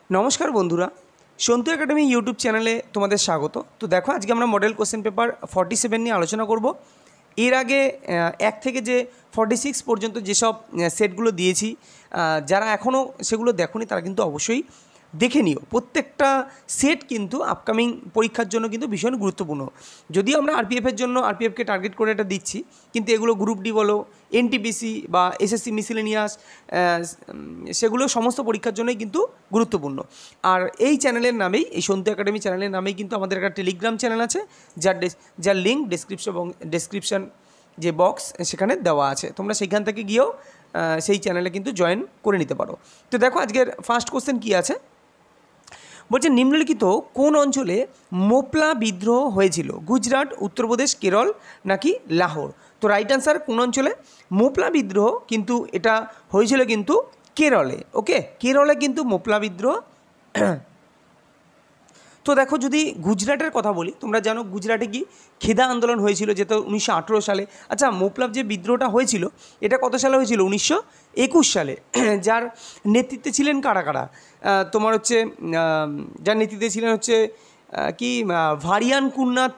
নমস্কার বন্ধুরা, Santu academy YouTube চ্যানেলে তোমাদের স্বাগত। তো দেখো, আজকে আমরা মডেল কোশ্চেন পেপার 47 নিয়ে আলোচনা করব। এর আগে 1 থেকে যে 46 পর্যন্ত যেসব সেটগুলো দিয়েছি, যারা এখনও সেগুলো দেখোনি তারা কিন্তু অবশ্যই দেখে নিও। প্রত্যেকটা সেট কিন্তু আপকামিং পরীক্ষার জন্য কিন্তু ভীষণ গুরুত্বপূর্ণ। যদিও আমরা আরপিএফের জন্য আরপিএফকে টার্গেট করে এটা দিচ্ছি, কিন্তু এগুলো গ্রুপ ডি বলো, এনটিপিসি বা এসএসসি মিসেলেনিয়াস, সেগুলো সমস্ত পরীক্ষার জন্যই কিন্তু গুরুত্বপূর্ণ। আর এই চ্যানেলের নামেই, এই সন্তু একাডেমি চ্যানেলের নামেই কিন্তু আমাদের একটা টেলিগ্রাম চ্যানেল আছে, যার লিঙ্ক ডেসক্রিপশন যে বক্স সেখানে দেওয়া আছে। তোমরা সেখান থেকে গিয়েও সেই চ্যানেলে কিন্তু জয়েন করে নিতে পারো। তো দেখো, আজকের ফার্স্ট কোশ্চেন কী আছে, বলছে নিম্নলিখিত কোন অঞ্চলে মোপলা বিদ্রোহ হয়েছিল? গুজরাট, উত্তরপ্রদেশ, কেরল নাকি লাহোর? তো রাইট অ্যান্সার কোন অঞ্চলে? মোপলা বিদ্রোহ কিন্তু এটা হয়েছিল কিন্তু কেরলে। ওকে, কেরলে কিন্তু মোপলা বিদ্রোহ। তো দেখো, যদি গুজরাটের কথা বলি, তোমরা জানো গুজরাটে কি খেদা আন্দোলন হয়েছিল, যেটা 1918 সালে। আচ্ছা, মোপলার যে বিদ্রোহটা হয়েছিল এটা কত সালে হয়েছিল? 1921 সালে। যার নেতৃত্বে ছিলেন কারা কারা? তোমার হচ্ছে যার নেতৃত্বে ছিলেন হচ্ছে ভারিয়ান কুন্নাথ,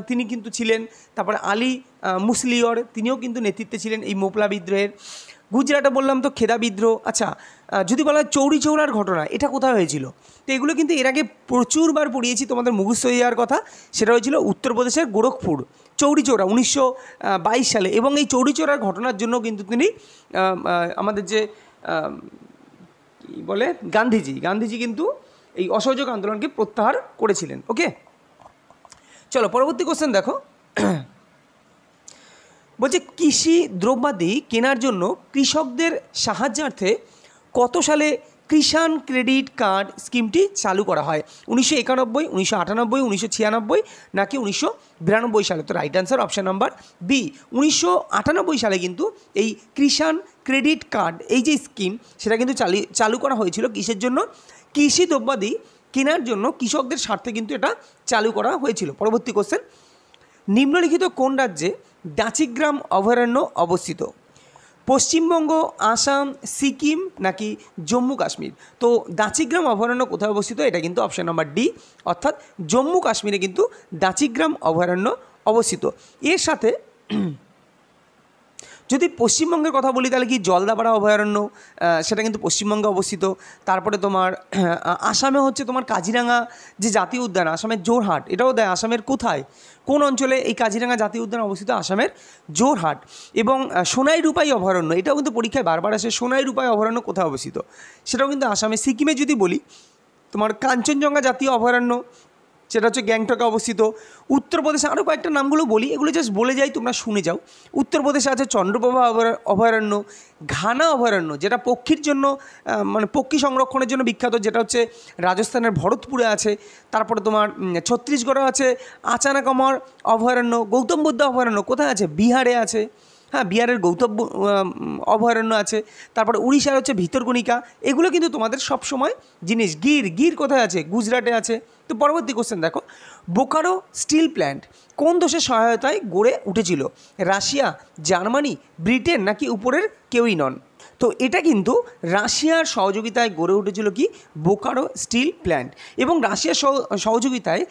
তিনি কিন্তু ছিলেন। তারপরে আলী মুসলিয়র, তিনিও কিন্তু নেতৃত্বে ছিলেন এই মোপলা বিদ্রোহের। গুজরাটে বললাম তো খেদা বিদ্রোহ। আচ্ছা, যদি বলা হয় চৌরি চৌরার ঘটনা, এটা কোথায় হয়েছিল? তো এগুলো কিন্তু এর আগে প্রচুরবার পড়িয়েছি, তোমাদের মুখস্থ হয়ে যাওয়ার কথা। সেটা হয়েছিল উত্তরপ্রদেশের গোরখপুর চৌরি চৌরা 1922 সালে। এবং এই চৌরি চৌরার ঘটনার জন্য কিন্তু তিনি আমাদের যে কী বলে গান্ধীজি কিন্তু এই অসহযোগ আন্দোলনকে প্রত্যাহার করেছিলেন। ওকে, চলো পরবর্তী কোশ্চেন দেখো। বলছে কৃষি দ্রব্যাদি কেনার জন্য কৃষকদের সাহায্যার্থে কত সালে কিষাণ ক্রেডিট কার্ড স্কিমটি চালু করা হয়? 1991, 1998, 1996 নাকি 1992 সালে? তো right answer option number B, 1998 সালে কিন্তু এই কিষাণ ক্রেডিট কার্ড, এই যে স্কিম, সেটা কিন্তু চালু করা হয়েছিল। কিসের জন্য? কৃষি দ্রব্যাদি কেনার জন্য কৃষকদের স্বার্থে কিন্তু এটা চালু করা হয়েছিল। পরবর্তী কোশ্চেন, নিম্নলিখিত কোন রাজ্যে দাচিগ্রাম অভয়ারণ্য অবস্থিত? পশ্চিমবঙ্গ, আসাম, সিকিম নাকি জম্মু কাশ্মীর? তো দাচিগ্রাম অভয়ারণ্য কোথায় অবস্থিত? এটা কিন্তু অপশান নাম্বার ডি, অর্থাৎ জম্মু কাশ্মীরে কিন্তু দাচিগ্রাম অভয়ারণ্য অবস্থিত। এর সাথে যদি পশ্চিমবঙ্গের কথা বলি, তাহলে কি জলদাপাড়া অভয়ারণ্য, সেটা কিন্তু পশ্চিমবঙ্গে অবস্থিত। তারপরে তোমার আসামে হচ্ছে তোমার কাজিরাঙা যে জাতীয় উদ্যান, আসামের জোরহাট, এটাও দেয়। আসামের কোথায়, কোন অঞ্চলে এই কাজিরাঙা জাতীয় উদ্যান অবস্থিত? আসামের জোরহাট। এবং সোনাই রূপাই অভয়ারণ্য, এটাও কিন্তু পরীক্ষায় বারবার আসে। সোনাই রূপাই অভয়ারণ্য কোথায় অবস্থিত? সেটাও কিন্তু আসামে। সিকিমে যদি বলি, তোমার কাঞ্চনজঙ্ঘা জাতীয় অভয়ারণ্য, সেটা হচ্ছে গ্যাংটকে অবস্থিত। উত্তরপ্রদেশে আরও কয়েকটা নামগুলো বলি, এগুলো জাস্ট বলে যাই, তোমরা শুনে যাও। উত্তরপ্রদেশে আছে চন্দ্রপ্রভা অভয়ারণ্য, ঘানা অভয়ারণ্য, যেটা পক্ষীর জন্য, মানে পক্ষী সংরক্ষণের জন্য বিখ্যাত, যেটা হচ্ছে রাজস্থানের ভরতপুরে আছে। তারপরে তোমার ছত্তিশগড়ে আছে আচানাকমর অভয়ারণ্য। গৌতম বুদ্ধ অভয়ারণ্য কোথায় আছে? বিহারে আছে। হ্যাঁ, বিহারের গৌতম অভয়ারণ্য আছে। তারপরে উড়িষ্যার হচ্ছে ভিতরকণিকা। এগুলো কিন্তু তোমাদের সবসময় জিনিস। গির কোথায় আছে? গুজরাটে আছে। তো পরবর্তী কোশ্চেন দেখো, বোকারো স্টিল প্ল্যান্ট কোন দেশের সহায়তায় গড়ে উঠেছিল? রাশিয়া, জার্মানি, ব্রিটেন নাকি উপরের কেউই নন? তো এটা কিন্তু রাশিয়ার সহযোগিতায় গড়ে উঠেছিল কি বোকারো স্টিল প্ল্যান্ট। এবং রাশিয়ার সহযোগিতায়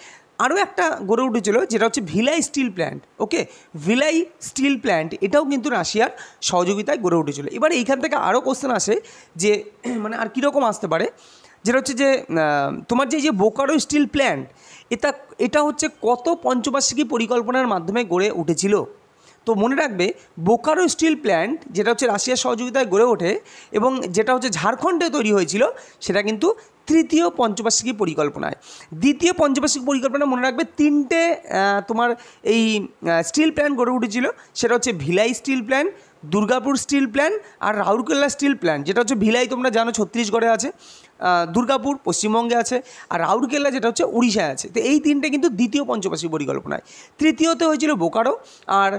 আরও একটা গড়ে উঠেছিল, যেটা হচ্ছে ভিলাই স্টিল প্ল্যান্ট। ওকে, ভিলাই স্টিল প্ল্যান্ট এটাও কিন্তু রাশিয়ার সহযোগিতায় গড়ে উঠেছিল। এবার এইখান থেকে আরও কোশ্চেন আসে যে মানে আর কীরকম আসতে পারে, যেটা হচ্ছে যে তোমার যে বোকারো স্টিল প্ল্যান্ট, এটা হচ্ছে কত পঞ্চবার্ষিকী পরিকল্পনার মাধ্যমে গড়ে উঠেছিল? তো মনে রাখবে, বোকারো স্টিল প্ল্যান্ট যেটা হচ্ছে রাশিয়ার সহযোগিতায় গড়ে ওঠে এবং যেটা হচ্ছে ঝাড়খণ্ডে তৈরি হয়েছিল, সেটা কিন্তু তৃতীয় পঞ্চবার্ষিকী পরিকল্পনায়। দ্বিতীয় পঞ্চবার্ষিকী পরিকল্পনা মনে রাখবে, তিনটে তোমার এই স্টিল প্ল্যান্ট গড়ে উঠেছিল। সেটা হচ্ছে Bhilai steel plant, Durgapur steel plant আর রাউরকেলা স্টিল প্ল্যান্ট। যেটা হচ্ছে ভিলাই তোমরা জানো ছত্তিশগড়ে আছে, দুর্গাপুর পশ্চিমবঙ্গে আছে, আর রাউরকেলা যেটা হচ্ছে উড়িষ্যায় আছে। তো এই তিনটে কিন্তু দ্বিতীয় পঞ্চবার্ষিকী পরিকল্পনায়। তৃতীয়তে হয়েছিল বোকারো, আর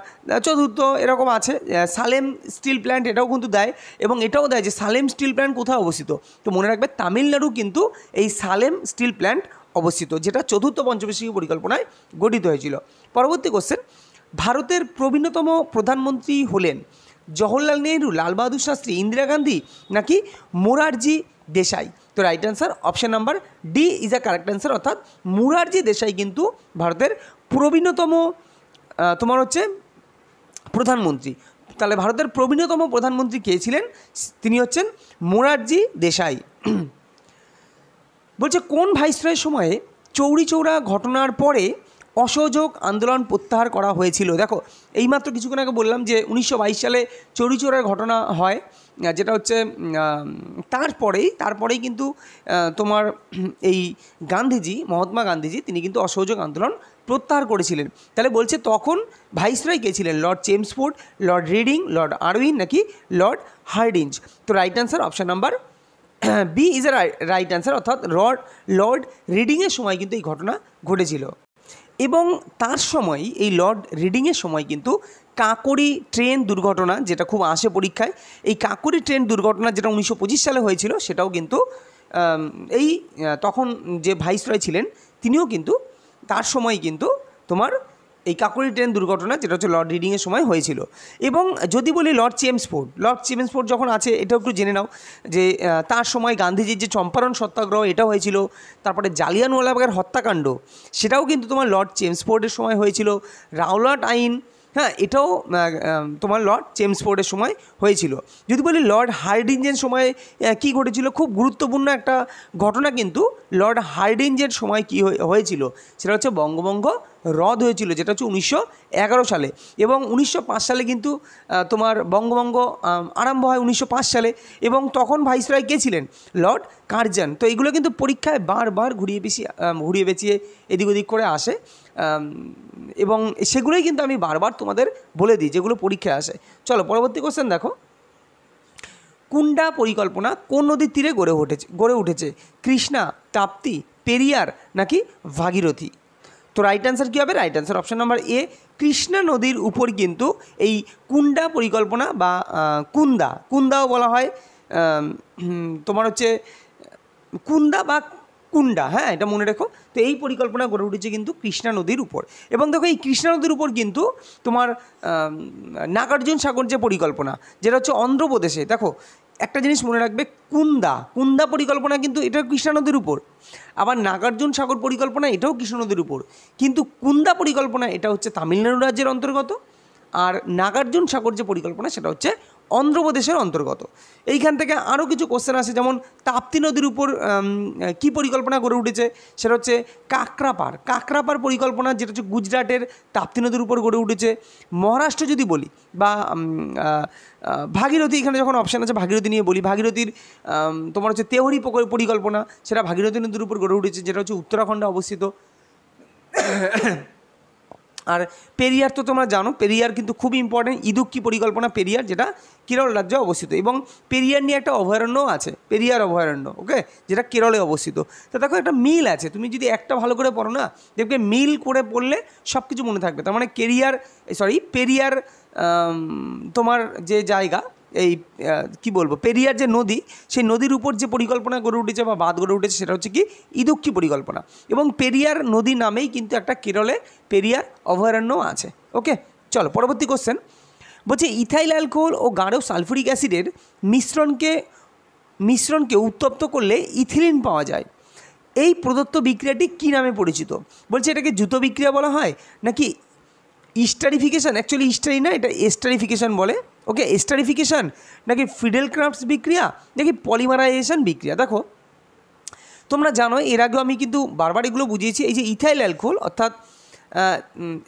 চতুর্থ এরকম আছে সালেম স্টিল প্ল্যান্ট, এটাও কিন্তু দেয়। এবং এটাও দেয় যে সালেম স্টিল প্ল্যান্ট কোথায় অবস্থিত? তো মনে রাখবে, তামিলনাড়ু কিন্তু এই সালেম স্টিল প্ল্যান্ট অবস্থিত, যেটা চতুর্থ পঞ্চবার্ষিকী পরিকল্পনায় গঠিত হয়েছিল। পরবর্তী কোশ্চেন, ভারতের প্রবীণতম প্রধানমন্ত্রী হলেন জওহরলাল নেহরু, লাল বাহাদুর শাস্ত্রী, ইন্দিরা গান্ধী নাকি মোরারজি দেশাই? তো right answer option number D is a correct answer, অর্থাৎ মুরারজি দেশাই কিন্তু ভারতের প্রবীণতম তোমার হচ্ছে প্রধানমন্ত্রী। তাহলে ভারতের প্রবীণতম প্রধানমন্ত্রী কে ছিলেন? তিনি হচ্ছেন মোরারজি দেশাই। বলছে কোন ভাইসরয়ের সময়ে চৌরি চৌরা ঘটনার পরে অসহযোগ আন্দোলন প্রত্যাহার করা হয়েছিল? দেখো এইমাত্র কিছুক্ষণ আগে বললাম যে 1922 সালে চৌরি চৌরার ঘটনা হয়, যেটা হচ্ছে তারপরেই কিন্তু তোমার এই গান্ধীজি, মহাত্মা গান্ধীজি, তিনি কিন্তু অসহযোগ আন্দোলন প্রত্যাহার করেছিলেন। তাহলে বলছে তখন ভাইসরয় কে ছিলেন? Lord Chelmsford, lord Reading, lord Irwin নাকি লর্ড হার্ডিঞ্জ? তো right answer option number B is a right answer, অর্থাৎ লর্ড রিডিংয়ের সময় কিন্তু এই ঘটনা ঘটেছিল। এবং তার সময় এই লর্ড রিডিংয়ের সময় কিন্তু কাকরি ট্রেন দুর্ঘটনা, যেটা খুব আসে পরীক্ষায়, এই কাকরি ট্রেন দুর্ঘটনা যেটা 1925 সালে হয়েছিল, সেটাও কিন্তু তখন যে ভাইসরয় ছিলেন তিনিও কিন্তু তার সময় কিন্তু তোমার এই কাকরি ট্রেন দুর্ঘটনা যেটা হচ্ছে লর্ড রিডিংয়ের সময় হয়েছিল। এবং যদি বলি লর্ড চেমসফোর্ড যখন আছে, এটাও একটু জেনে নাও যে তার সময় গান্ধীজির যে চম্পারণ সত্যাগ্রহ এটা হয়েছিল, তারপরে জালিয়ানওয়ালাবাগের হত্যাকাণ্ড সেটাও কিন্তু তোমার লর্ড চেমসফোর্ডের সময় হয়েছিল। রাওলাট আইন, হ্যাঁ, এটাও তোমার লর্ড চেমসফোর্ডের সময় হয়েছিল। যদি বলি লর্ড হার্ডিঞ্জের সময় কী ঘটেছিল, খুব গুরুত্বপূর্ণ একটা ঘটনা কিন্তু লর্ড হার্ডিঞ্জের সময় কী হয়েছিল, সেটা হচ্ছে বঙ্গভঙ্গ রদ হয়েছিল, যেটা হচ্ছে 1911 সালে। এবং 1905 সালে কিন্তু তোমার বঙ্গভঙ্গ আরম্ভ হয় 1905 সালে। এবং তখন ভাইসরয় কে ছিলেন? Lord Curzon. তো এইগুলো কিন্তু পরীক্ষায় বারবার ঘুরিয়ে পেঁচিয়ে এদিক ওদিক করে আসে, এবং সেগুলোই কিন্তু আমি বারবার তোমাদের বলে দিই যেগুলো পরীক্ষায় আসে। চলো পরবর্তী কোশ্চেন দেখো। কুন্ডা পরিকল্পনা কোন নদীর তীরে গড়ে উঠেছে? কৃষ্ণা, তাপ্তি, পেরিয়ার নাকি ভাগীরথী? তো রাইট অ্যান্সার কী হবে? রাইট অ্যান্সার অপশান নাম্বার এ, কৃষ্ণা নদীর উপর কিন্তু এই কুন্ডা পরিকল্পনা বা কুন্দাও বলা হয়, তোমার হচ্ছে কুন্দা বা কুন্ডা, হ্যাঁ, এটা মনে রেখো। তো এই পরিকল্পনা গড়ে উঠেছে কিন্তু কৃষ্ণা নদীর উপর। এবং দেখো এই কৃষ্ণা নদীর উপর কিন্তু তোমার নাগার্জুন সাগর যে পরিকল্পনা, যেটা হচ্ছে অন্ধ্রপ্রদেশে, দেখো একটা জিনিস মনে রাখবে, কুন্দা পরিকল্পনা কিন্তু এটা কৃষ্ণা নদীর উপর, আবার নাগার্জুন সাগর পরিকল্পনা এটাও কৃষ্ণা নদীর উপর, কিন্তু কুন্দা পরিকল্পনা এটা হচ্ছে তামিলনাড়ু রাজ্যের অন্তর্গত, আর নাগার্জুন সাগর যে পরিকল্পনা সেটা হচ্ছে অন্ধ্রপ্রদেশের অন্তর্গত। এইখান থেকে আরও কিছু কোশ্চেন আসে, যেমন তাপ্তি নদীর উপর কী পরিকল্পনা গড়ে উঠেছে, সেটা হচ্ছে কাকরাপার পরিকল্পনা, যেটা হচ্ছে গুজরাটের তাপ্তি নদীর উপর গড়ে উঠেছে। মহারাষ্ট্র যদি বলি, বা ভাগীরথী, এখানে যখন অপশান আছে ভাগীরথী নিয়ে বলি, ভাগীরথীর তোমার হচ্ছে তেওহরি পরিকল্পনা, সেটা ভাগীরথী নদীর উপর গড়ে উঠেছে, যেটা হচ্ছে উত্তরাখণ্ডে অবস্থিত। আর পেরিয়ার তো তোমরা জানো, পেরিয়ার কিন্তু খুব ইম্পর্টেন্ট, ইদুক্কি পরিকল্পনা পেরিয়ার, যেটা কেরল রাজ্যে অবস্থিত। এবং পেরিয়ার নিয়ে একটা অভয়ারণ্যও আছে, পেরিয়ার অভয়ারণ্য, ওকে, যেটা কেরলে অবস্থিত। তো দেখো একটা মিল আছে, তুমি যদি একটা ভালো করে পড়ো না, দেখবে মিল করে পড়লে সব কিছু মনে থাকবে। তার মানে পেরিয়ার তোমার যে জায়গা, এই কি বলবো, পেরিয়ার যে নদী, সেই নদীর উপর যে পরিকল্পনা গড়ে উঠেছে বা বাঁধ গড়ে উঠেছে, সেটা হচ্ছে কি ইদুক্কি পরিকল্পনা। এবং পেরিয়ার নদী নামেই কিন্তু একটা কেরলে পেরিয়ার অভয়ারণ্য আছে। ওকে, চলো পরবর্তী কোশ্চেন। বলছে ইথাইল অ্যালকোহল ও গাঢ় সালফুরিক অ্যাসিডের মিশ্রণকে উত্তপ্ত করলে ইথিলিন পাওয়া যায়। এই প্রদত্ত বিক্রিয়াটি কী নামে পরিচিত? বলছে এটাকে জুতো বিক্রিয়া বলা হয় নাকি ইস্টারিফিকেশান, অ্যাকচুয়ালি ইস্টারি না, এটা এস্টারিফিকেশান বলে, ওকে, এস্টারিফিকেশান নাকি ফ্রিডেল-ক্রাফটস বিক্রিয়া নাকি পলিমারাইজেশন বিক্রিয়া? দেখো তোমরা জানো, এর আগেও আমি কিন্তু বারবার এগুলো বুঝিয়েছি। এই যে ইথাইল অ্যালকোহল, অর্থাৎ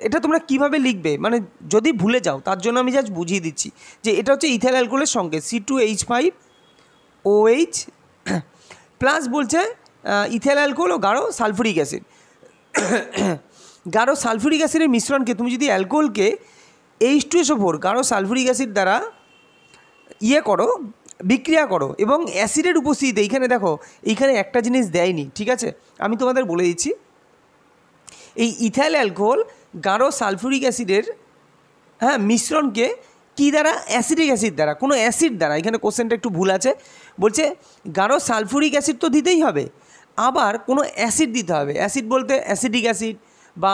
এটা তোমরা কিভাবে লিখবে, মানে যদি ভুলে যাও তার জন্য আমি জাস্ট বুঝিয়ে দিচ্ছি যে এটা হচ্ছে ইথাইল অ্যালকোহলের সঙ্গে C2H5OH প্লাস বলছে ইথাইল অ্যালকোহল ও গাঢ় সালফুরিক অ্যাসিড। গাঢ় সালফুরিক অ্যাসিডের মিশ্রণকে তুমি যদি অ্যালকোহলকে H2SO4 গাঢ় সালফুরিক অ্যাসিড দ্বারা বিক্রিয়া করো, এবং অ্যাসিডের উপস্থিতিতে, এইখানে দেখো এইখানে একটা জিনিস দেয়নি, ঠিক আছে, আমি তোমাদের বলে দিচ্ছি। এই ইথাইল অ্যালকোহল গাঢ় সালফুরিক অ্যাসিডের মিশ্রণকে কী দ্বারা? অ্যাসিডিক অ্যাসিড দ্বারা, কোনো অ্যাসিড দ্বারা। এখানে কোশ্চেনটা একটু ভুল আছে, বলছে গাঢ় সালফুরিক অ্যাসিড তো দিতেই হবে, আবার কোনো অ্যাসিড দিতে হবে। অ্যাসিড বলতে অ্যাসিডিক অ্যাসিড বা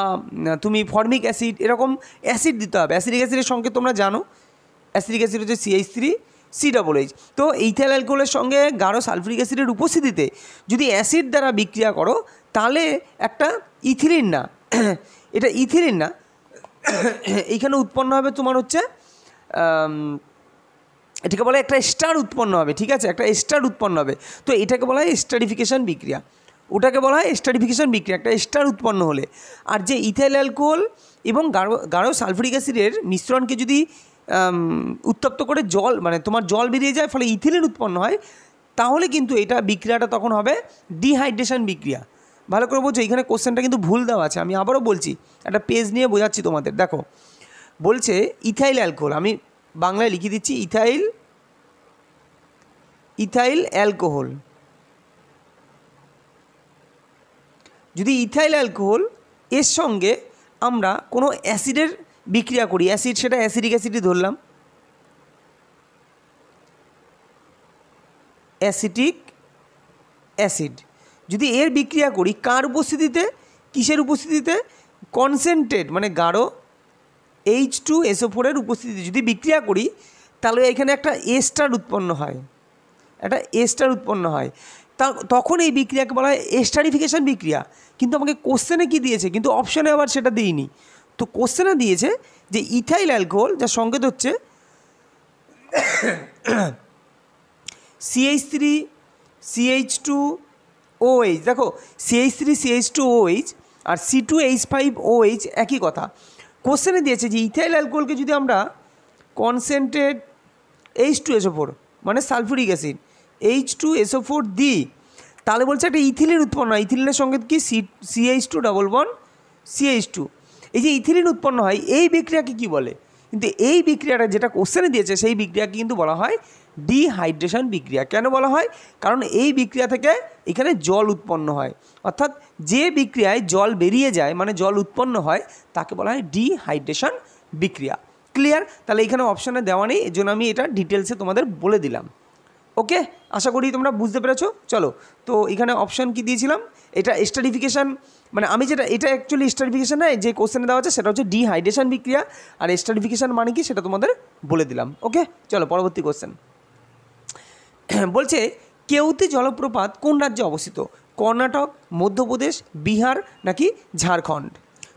তুমি ফর্মিক অ্যাসিড, এরকম অ্যাসিড দিতে হবে। অ্যাসিডিক অ্যাসিডের সঙ্গে তোমরা জানো, অ্যাসিডিক অ্যাসিড হচ্ছে CH3 COOH। তো ইথাইল অ্যালকোহলের সঙ্গে গাঢ় সালফিউরিক অ্যাসিডের উপস্থিতিতে যদি অ্যাসিড দ্বারা বিক্রিয়া করো তাহলে একটা ইথিলিন না এটা ইথিলিন না এইখানে উৎপন্ন হবে তোমার হচ্ছে এটাকে বলা হয় একটা এস্টার উৎপন্ন হবে, ঠিক আছে, একটা এস্টার উৎপন্ন হবে। তো এটাকে বলা হয় এস্টারিফিকেশন বিক্রিয়া, ওটাকে বলা হয় এস্টারিফিকেশন বিক্রিয়া, একটা এস্টার উৎপন্ন হলে। আর যে ইথাইল অ্যালকোহল এবং গাঢ় সালফিউরিক অ্যাসিডের মিশ্রণকে যদি উত্তপ্ত করে জল মানে তোমার জল বেরিয়ে যায়, ফলে ইথিলিন উৎপন্ন হয়, তাহলে কিন্তু এটা বিক্রিয়াটা তখন হবে ডিহাইড্রেশন বিক্রিয়া। ভালো করে বোঝো, এখানে কোশ্চেনটা কিন্তু ভুল দেওয়া আছে, আমি আবারও বলছি, একটা পেজ নিয়ে বোঝাচ্ছি তোমাদের। দেখো বলছে ইথাইল অ্যালকোহল, আমি বাংলায় লিখে দিচ্ছি, ইথাইল অ্যালকোহল। যদি ইথাইল অ্যালকোহল এর সঙ্গে আমরা কোনো অ্যাসিডের বিক্রিয়া করি, অ্যাসিড সেটা অ্যাসিডিক অ্যাসিডই ধরলাম, অ্যাসিটিক অ্যাসিড, যদি এর বিক্রিয়া করি কার উপস্থিতিতে, কিসের উপস্থিতিতে, কনসেন্ট্রেট মানে গাঢ় H2SO4 এর উপস্থিতিতে যদি বিক্রিয়া করি, তাহলে এখানে একটা এস্টার উৎপন্ন হয়, একটা এস্টার উৎপন্ন হয়। তখন এই বিক্রিয়াকে বলা হয় এস্টারিফিকেশন বিক্রিয়া। কিন্তু আমাকে কোশ্চেনে কি দিয়েছে, কিন্তু অপশানে আবার সেটা দিইনি। তো কোশ্চেনে দিয়েছে যে ইথাইল অ্যালকোহল, যার সংকেত হচ্ছে CH3CH2OH। দেখো CH3CH2OH আর C2H5OH একই কথা। কোশ্চেনে দিয়েছে যে ইথাইল অ্যালকোহলকে যদি আমরা কনসেন্ট্রেট H2SO4 মানে সালফিউরিক অ্যাসিড H2SO4 দিই, তাহলে বলছে একটা ইথিলিন উৎপন্ন হয়। ইথিলিনের সঙ্গে কি CH2 ডবল বন্ড CH2, এই যে ইথিলিন উৎপন্ন হয়, এই বিক্রিয়াকে কি বলে? কিন্তু এই বিক্রিয়াটা যেটা কোশ্চেনে দিয়েছে সেই বিক্রিয়াকে কিন্তু বলা হয় ডিহাইড্রেশন বিক্রিয়া। কেন বলা হয়? কারণ এই বিক্রিয়া থেকে এখানে জল উৎপন্ন হয়, অর্থাৎ যে বিক্রিয়ায় জল বেরিয়ে যায় মানে জল উৎপন্ন হয় তাকে বলা হয় ডিহাইড্রেশন বিক্রিয়া। ক্লিয়ার? তাহলে এখানে অপশানে দেওয়া নেই, এর জন্য আমি এটা ডিটেলসে তোমাদের বলে দিলাম। ওকে, আশা করি তোমরা বুঝতে পেরেছো। চলো, তো এখানে অপশান কি দিয়েছিলাম, এটা এস্টারিফিকেশান, মানে আমি যেটা, এটা অ্যাকচুয়ালি এস্টারিফিকেশান নয়, যে কোশ্চেনে দেওয়া আছে সেটা হচ্ছে ডিহাইড্রেশন বিক্রিয়া, আর এস্টারিফিকেশান মানে কি সেটা তোমাদের বলে দিলাম। ওকে, চলো পরবর্তী কোশ্চেন। বলছে কেউতি জলপ্রপাত কোন রাজ্যে অবস্থিত? কর্ণাটক, মধ্যপ্রদেশ, বিহার নাকি ঝাড়খণ্ড?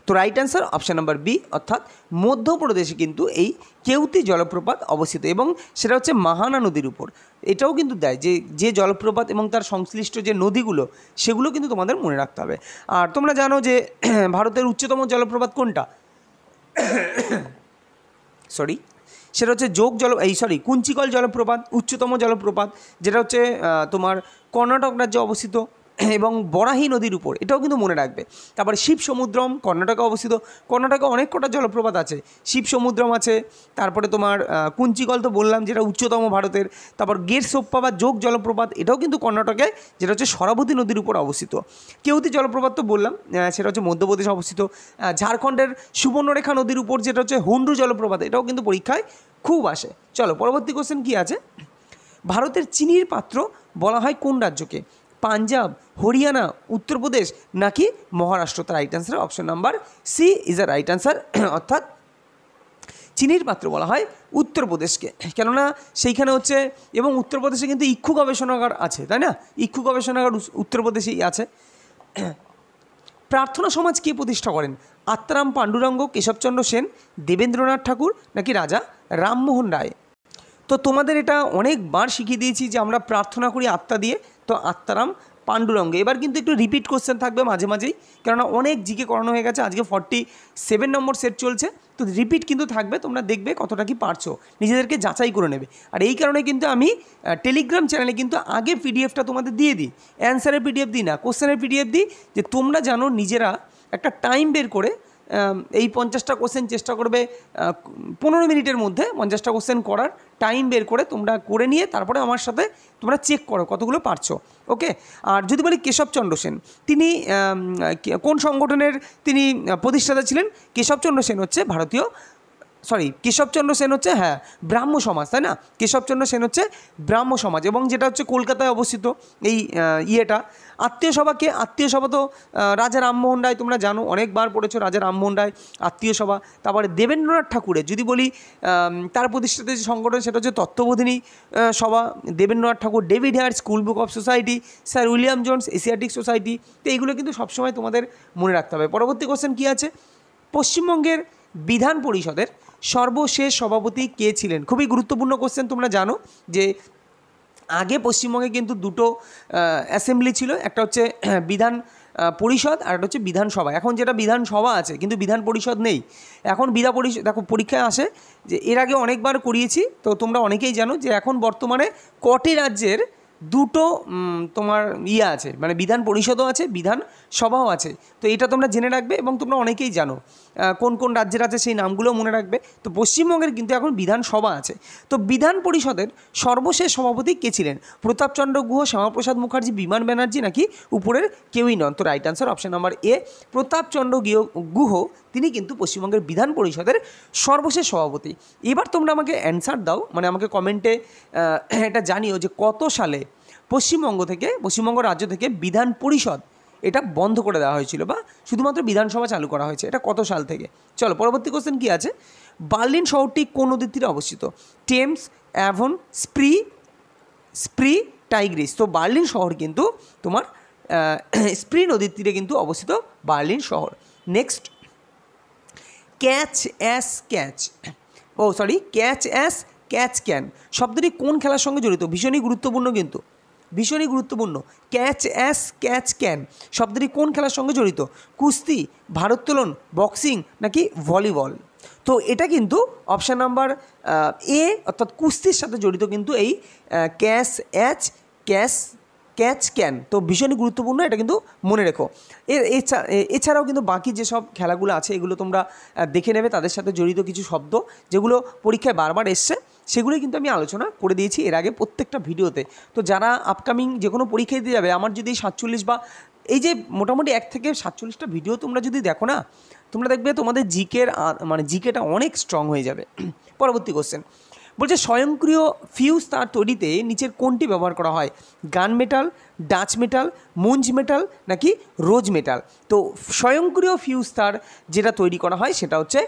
তো right answer option number B, অর্থাৎ মধ্যপ্রদেশে কিন্তু এই কেউতি জলপ্রপাত অবস্থিত, এবং সেটা হচ্ছে মাহানা নদীর উপর। এটাও কিন্তু দেয় যে জলপ্রপাত এবং তার সংশ্লিষ্ট যে নদীগুলো সেগুলো কিন্তু তোমাদের মনে রাখতে হবে। আর তোমরা জানো যে ভারতের উচ্চতম জলপ্রপাত কোনটা? সেটা হচ্ছে কুঞ্চিকল জলপ্রপাত, উচ্চতম জলপ্রপাত, যেটা হচ্ছে তোমার কর্ণাটক রাজ্যে অবস্থিত এবং বরাহি নদীর উপর, এটাও কিন্তু মনে রাখবে। তারপরে শিব সমুদ্রম কর্ণাটকে অবস্থিত। কর্ণাটকে অনেক কটা জলপ্রপাত আছে, শিব সমুদ্রম আছে, তারপরে তোমার কুঞ্চিকল তো বললাম যেটা উচ্চতম ভারতের, তারপর গের সোপ্পা বা যোগ জলপ্রপাত, এটাও কিন্তু কর্ণাটকে, যেটা হচ্ছে সরাবতী নদীর উপর অবস্থিত। কেউতি জলপ্রপাত তো বললাম, সেটা হচ্ছে মধ্যপ্রদেশে অবস্থিত। ঝাড়খণ্ডের সুবর্ণরেখা নদীর উপর যেটা হচ্ছে হুন্ডু জলপ্রপাত, এটাও কিন্তু পরীক্ষায় খুব আসে। চলো পরবর্তী কোশ্চেন কি আছে, ভারতের চিনির পাত্র বলা হয় কোন রাজ্যকে? পাঞ্জাব, হরিয়ানা, উত্তরপ্রদেশ নাকি মহারাষ্ট্র? তার right answer option number C is the right answer, অর্থাৎ চিনির পাত্র বলা হয় উত্তরপ্রদেশকে, কেননা সেইখানে হচ্ছে, এবং উত্তরপ্রদেশে কিন্তু ইক্ষু গবেষণাগার আছে, তাই না? ইক্ষু গবেষণাগার উত্তরপ্রদেশেই আছে। প্রার্থনা সমাজ কে প্রতিষ্ঠা করেন? আত্মারাম পাণ্ডুরঙ্গ, কেশবচন্দ্র সেন, দেবেন্দ্রনাথ ঠাকুর নাকি রাজা রামমোহন রায়? তো তোমাদের এটা অনেকবার শিখিয়ে দিয়েছি যে আমরা প্রার্থনা করি আত্মা দিয়ে, তো আত্মারাম পাণ্ডুরঙ্গ। এবার কিন্তু একটু রিপিট কোশ্চেন থাকবে মাঝে মাঝেই, কেননা অনেক জিকে করানো হয়ে গেছে, আজকে 47 নম্বর সেট চলছে, তো রিপিট কিন্তু থাকবে, তোমরা দেখবে কতটা কি পারছো, নিজেদেরকে যাচাই করে নেবে। আর এই কারণে কিন্তু আমি টেলিগ্রাম চ্যানেলে কিন্তু আগে পিডিএফটা তোমাদের দিয়ে দিই, অ্যান্সারের পিডিএফ দিই না, কোশ্চেনের পিডিএফ দিই, যে তোমরা জানো নিজেরা একটা টাইম বের করে এই 50টা কোশ্চেন চেষ্টা করবে 15 মিনিটের মধ্যে 50টা কোশ্চেন করার টাইম বের করে তোমরা করে নিয়ে তারপরে আমার সাথে তোমরা চেক করো কতগুলো পারছো। ওকে, আর যদি বলি কেশবচন্দ্র সেন, তিনি কোন সংগঠনের তিনি প্রতিষ্ঠাতা ছিলেন? কেশবচন্দ্র সেন হচ্ছে ভারতীয় সরি কেশবচন্দ্র সেন হচ্ছে হ্যাঁ ব্রাহ্ম সমাজ, তাই না? কেশবচন্দ্র সেন হচ্ছে ব্রাহ্ম সমাজ, এবং যেটা হচ্ছে কলকাতায় অবস্থিত এই ইয়েটা। আত্মীয় সভাকে, আত্মীয় সভা তো রাজা রামমোহন রায়, তোমরা জানো, অনেকবার পড়েছো রাজা রামমোহন রায় আত্মীয় সভা। তারপরে দেবেন্দ্রনাথ ঠাকুরের যদি বলি, তার প্রতিষ্ঠিত যে সংগঠন সেটা হচ্ছে Tattwabodhini Sabha, Debendranath Thakur, David Hare school book of society, sir William Jones Asiatic society. তো এইগুলো কিন্তু সবসময় তোমাদের মনে রাখতে হবে। পরবর্তী কোশ্চেন কী আছে, পশ্চিমবঙ্গের বিধান পরিষদের সর্বশেষ সভাপতি কে ছিলেন? খুবই গুরুত্বপূর্ণ কোশ্চেন। তোমরা জানো যে আগে পশ্চিমবঙ্গে কিন্তু দুটো অ্যাসেম্বলি ছিল, একটা হচ্ছে বিধান পরিষদ আর একটা হচ্ছে বিধানসভা। এখন যেটা বিধানসভা আছে কিন্তু বিধান পরিষদ নেই। এখন বিধান পরিষদ দেখো পরীক্ষায় আসে যে এর আগে অনেকবার করিয়েছি, তো তোমরা অনেকেই জানো যে এখন বর্তমানে কটি রাজ্যের দুটো তোমার আছে, মানে বিধান পরিষদও আছে, বিধান সভাও আছে। তো এটা তোমরা জেনে রাখবে, এবং তোমরা অনেকেই জানো কোন কোন রাজ্যের আছে সেই নামগুলো মনে রাখবে। তো পশ্চিমবঙ্গের কিন্তু এখন বিধানসভা আছে। তো বিধান পরিষদের সর্বশেষ সভাপতি কে ছিলেন? প্রতাপচন্দ্র গুহ, শ্যামাপ্রসাদ মুখার্জি, বিমান ব্যানার্জি, নাকি উপরের কেউই নন? তো right answer option number A, Pratapchandra Guha, তিনি কিন্তু পশ্চিমবঙ্গের বিধান পরিষদের সর্বশেষ সভাপতি। এবার তোমরা আমাকে অ্যান্সার দাও, মানে আমাকে কমেন্টে এটা জানিও যে কত সালে পশ্চিমবঙ্গ রাজ্য থেকে বিধান পরিষদ এটা বন্ধ করে দেওয়া হয়েছিল, বা শুধুমাত্র বিধানসভা চালু করা হয়েছে, এটা কত সাল থেকে? চলো পরবর্তী কোশ্চেন কী আছে, বার্লিন শহরটি কোন নদীর তীরে অবস্থিত? Thames, Avon, Spree, Tigris. তো বার্লিন শহর কিন্তু তোমার স্প্রি নদীর তীরে কিন্তু অবস্থিত বার্লিন শহর। নেক্সট, ক্যাচ ক্যান শব্দটি কোন খেলার সঙ্গে জড়িত? ভীষণই গুরুত্বপূর্ণ কিন্তু, ভীষণই গুরুত্বপূর্ণ। ক্যাচ ক্যান শব্দটি কোন খেলার সঙ্গে জড়িত? কুস্তি, ভারোত্তোলন, বক্সিং, নাকি ভলিবল? তো এটা কিন্তু অপশান নাম্বার এ অর্থাৎ কুস্তির সাথে জড়িত কিন্তু এই ক্যাচ ক্যান। তো ভীষণই গুরুত্বপূর্ণ, এটা কিন্তু মনে রেখো। এছাড়াও কিন্তু বাকি যেসব খেলাগুলো আছে এগুলো তোমরা দেখে নেবে, তাদের সাথে জড়িত কিছু শব্দ যেগুলো পরীক্ষায় বারবার এসছে সেগুলোই কিন্তু আমি আলোচনা করে দিয়েছি এর আগে প্রত্যেকটা ভিডিওতে। তো যারা আপকামিং যে কোনো পরীক্ষা দিতে যাবে, আমার যদি 47 বা এই যে মোটামুটি 1 থেকে 47টা ভিডিও তোমরা যদি দেখো না, তোমরা দেখবে তোমাদের জিকেটা অনেক স্ট্রং হয়ে যাবে। পরবর্তী কোশ্চেন বলছে, স্বয়ংক্রিয় ফিউজ তার তৈরিতে নিচের কোনটি ব্যবহার করা হয়? Gun metal, Dutch metal, Muntz metal, নাকি রোজ মেটাল? তো স্বয়ংক্রিয় ফিউজ তার যেটা তৈরি করা হয় সেটা হচ্ছে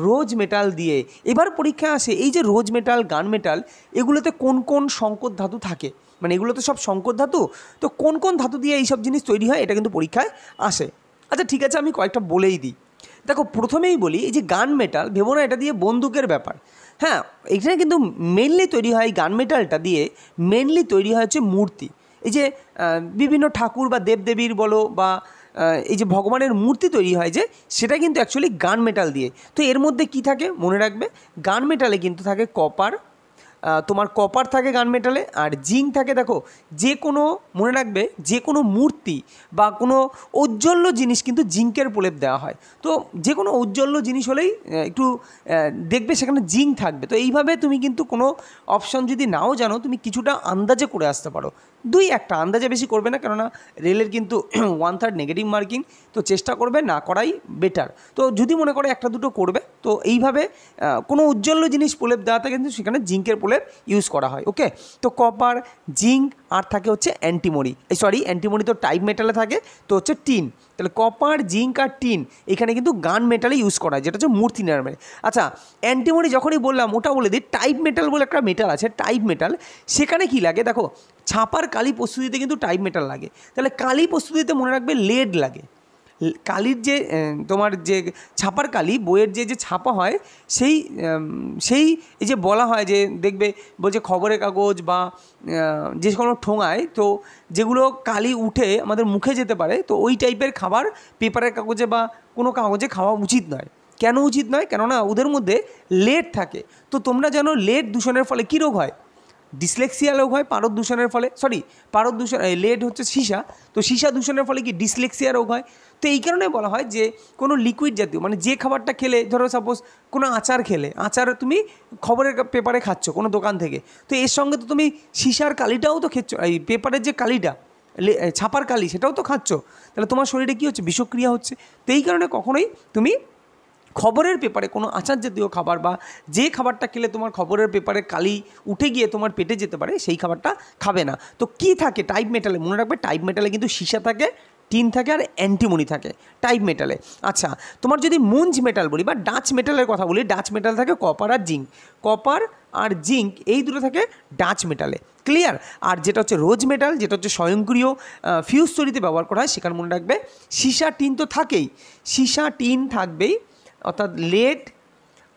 রোজ মেটাল দিয়ে। এবার পরীক্ষা আসে এই যে রোজ মেটাল, গান মেটাল, এগুলোতে কোন কোন সংকর ধাতু থাকে, মানে এগুলো তো সব সংকর ধাতু, তো কোন কোন ধাতু দিয়ে এইসব জিনিস তৈরি হয় এটা কিন্তু পরীক্ষায় আসে। আচ্ছা ঠিক আছে, আমি কয়েকটা বলেই দিই। দেখো প্রথমেই বলি, এই যে গান মেটাল, ভেবো না এটা দিয়ে বন্দুকের ব্যাপার। হ্যাঁ, এখানে কিন্তু মেনলি তৈরি হয় গান মেটালটা দিয়ে, মেনলি তৈরি হয় হচ্ছে মূর্তি। এই যে বিভিন্ন ঠাকুর বা দেবদেবীর বলো বা এই যে ভগবানের মূর্তি তৈরি হয় যে, সেটা কিন্তু অ্যাকচুয়ালি গান মেটাল দিয়ে। তো এর মধ্যে কি থাকে মনে রাখবে, গান মেটালে কিন্তু থাকে কপার, তোমার কপার থাকে গান মেটালে, আর জিঙ্ক থাকে। দেখো যে কোনো মনে রাখবে, যে কোনো মূর্তি বা কোনো ঔজ্জ্বল্য জিনিস কিন্তু জিঙ্কের প্রলেপ দেওয়া হয়। তো যে কোনো ঔজ্জ্বল্য জিনিস হলেই একটু দেখবে সেখানে জিঙ্ক থাকবে। তো এইভাবে তুমি কিন্তু কোনো অপশন যদি নাও জানো, তুমি কিছুটা আন্দাজে করে আসতে পারো, 2-1টা আন্দাজে, বেশি করবে না, কেননা রেলের কিন্তু 1/3 নেগেটিভ মার্কিং, তো চেষ্টা করবে না করাই বেটার। তো যদি মনে করে একটা দুটো করবে, তো এইভাবে কোনো উজ্জ্বল জিনিস প্রলেপ দেওয়াতে কিন্তু সেখানে জিঙ্কের প্রলেপ ইউজ করা হয়। ওকে, তো কপার, জিঙ্ক, আর থাকে হচ্ছে অ্যান্টিমনি, অ্যান্টিমনি তো টাইপ মেটালে থাকে, তো হচ্ছে টিন। তাহলে কপার, জিঙ্ক আর টিন এখানে কিন্তু গান মেটালে ইউজ করা হয়, যেটা হচ্ছে মূর্তি নির্মাণে। আচ্ছা, অ্যান্টিমনি যখনই বললাম ওটা বলে দিই, টাইপ মেটাল বলে একটা মেটাল আছে, টাইপ মেটাল, সেখানে কি লাগে দেখো, ছাপার কালি প্রস্তুতিতে কিন্তু টাইপ মেটাল লাগে। তাহলে কালি প্রস্তুতিতে মনে রাখবে লেড লাগে। কালির যে তোমার যে ছাপার কালি, বইয়ের যে ছাপা হয়, সেই এই যে বলা হয় যে দেখবে বলছে খবরের কাগজ বা যে কোনো ঠোঙায়, তো যেগুলো কালি উঠে আমাদের মুখে যেতে পারে, তো ওই টাইপের খাবার পেপারের কাগজে বা কোনো কাগজে খাওয়া উচিত নয়। কেন উচিত নয়? কেননা ওদের মধ্যে লেড থাকে। তো তোমরা জানো লেড দূষণের ফলে কী রোগ হয়? ডিসলেক্সিয়া রোগ হয় পারদ দূষণের ফলে। পারদ দূষণ, লেড হচ্ছে সীসা, তো সীসা দূষণের ফলে কি ডিসলেক্সিয়া রোগ হয়। তো এই কারণে বলা হয় যে কোনো লিকুইড জাতীয়, মানে যে খাবারটা খেলে, ধরো সাপোজ কোনো আচার খেলে, আচার তুমি খবরের পেপারে খাচ্ছ কোনো দোকান থেকে, তো এর সঙ্গে তো তুমি সীসার কালিটাও তো খেচ্ছ, এই পেপারের যে কালিটা, ছাপার কালি, সেটাও তো খাচ্ছ। তাহলে তোমার শরীরে কী হচ্ছে? বিষক্রিয়া হচ্ছে। তো এই কারণে কখনোই তুমি খবরের পেপারে কোনো আচার জাতীয় খাবার বা যে খাবারটা খেলে তোমার খবরের পেপারে কালি উঠে গিয়ে তোমার পেটে যেতে পারে সেই খাবারটা খাবে না। তো কি থাকে টাইপ মেটালে? মনে রাখবে টাইপ মেটালে কিন্তু সীসা থাকে, টিন থাকে আর অ্যান্টিমনি থাকে টাইপ মেটালে। আচ্ছা, তোমার যদি মুঞ্জ মেটাল বলি বা ডাচ মেটালের কথা বলি, ডাচ মেটাল থাকে কপার আর জিঙ্ক। কপার আর জিঙ্ক এই দুটো থাকে ডাচ মেটালে, ক্লিয়ার। আর যেটা হচ্ছে রোজ মেটাল, যেটা হচ্ছে স্বয়ংক্রিয় ফিউজ তৈরিতে ব্যবহার করা হয়, সেখানে মনে রাখবে সীসা টিন তো থাকেই, সীসা টিন থাকবেই, অর্থাৎ লেড